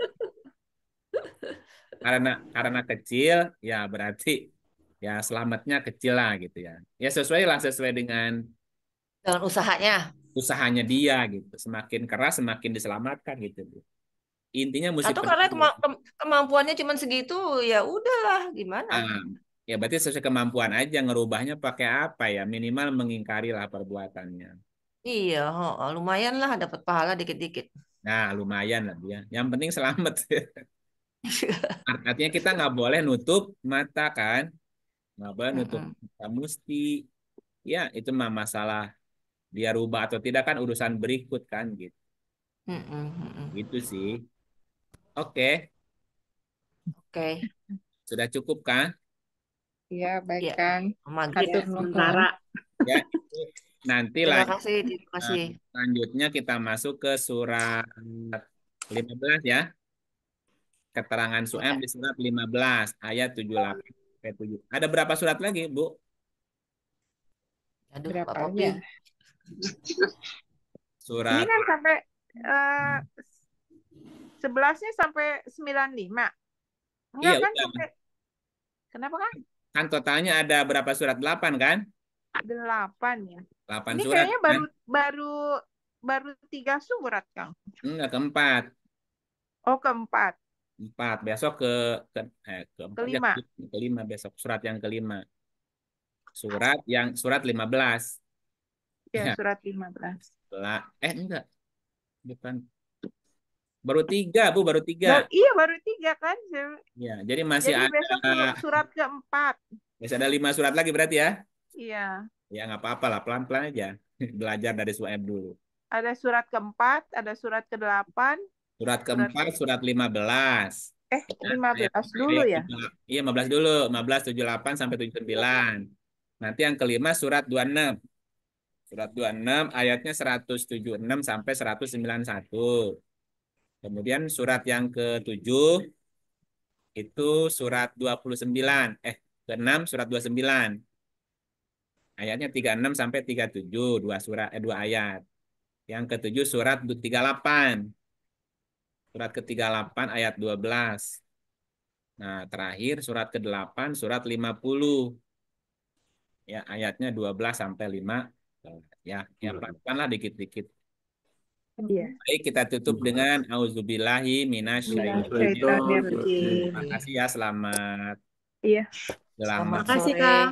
Karena kecil, ya berarti ya selamatnya kecil lah gitu ya. Ya sesuai dengan Dengan usahanya. usahanya dia gitu. Semakin keras semakin diselamatkan gitu, Bu. Intinya mesti Atau karena peduli. kemampuannya cuma segitu, ya udahlah gimana. Ah, ya berarti sesuai kemampuan aja, ngerubahnya pakai apa ya? Minimal mengingkari lah perbuatannya. Iya, lumayan lah dapat pahala dikit-dikit. Nah, lumayan lah dia. Yang penting selamat. Artinya kita nggak boleh nutup mata kan? Nggak boleh nutup Mm-mm. mata, mesti. Ya, itu mah masalah dia rubah atau tidak kan urusan berikut kan gitu. Mm-mm, mm-mm. Gitu sih. Oke, Oke, sudah cukup kan? Iya, baik ya. Kang. Maghrib. Ya, Hatur nuhun. sementara. Ya, itu nanti Terima lanjut. kasih, terima kasih. Selanjutnya kita masuk ke surat 15 ya. Keterangan Su'aib di surat 15 ayat 78 sampai 7. Ada berapa surat lagi, Bu? Aduh, Pak Berapa Popi. ya? Ini Surat kan sampai 11-nya sampai 95. Enggak iya kan udah. sampai. Kenapa kan? Kan totalnya ada berapa surat? 8 kan? 8 ya. 8 Ini surat kayaknya kan? baru 3 surat, Kang. Enggak, keempat. Oh, keempat. 4. Besok keempat ya, Kelima. kelima besok surat yang kelima. Surat 15. Ya, Ya, surat 15. enggak. Bukan. Baru 3, Bu, baru 3. Iya, baru 3 kan. Ya, jadi masih Jadi ada besok surat keempat. masih ada 5 surat lagi berarti ya? Iya. Ya nggak apa-apa lah, pelan-pelan aja. Belajar dari Su'aib dulu. Ada surat keempat, ada surat ke-8. Surat keempat, surat 15. Ya, 15 dulu ya? Iya, 15 dulu. 15, 78 sampai 79. Nanti yang kelima surat 26. Surat 26 ayatnya 176 sampai 191. Kemudian surat yang ke-7 itu surat 29. Ke-6 surat 29. Ayatnya 36 sampai 37, dua ayat. Yang ke-7 surat 38. Surat ke-38 ayat 12. Nah, terakhir surat ke-8 surat 50. Ya, ayatnya 12 sampai 5. Ya, pelan-pelan lah dikit-dikit. Iya. Baik, kita tutup dengan auzubillahi minasyaitonir rajim. Syaitonir rajim. Terima kasih ya, selamat Iya. selamat Terima kasih, Kang.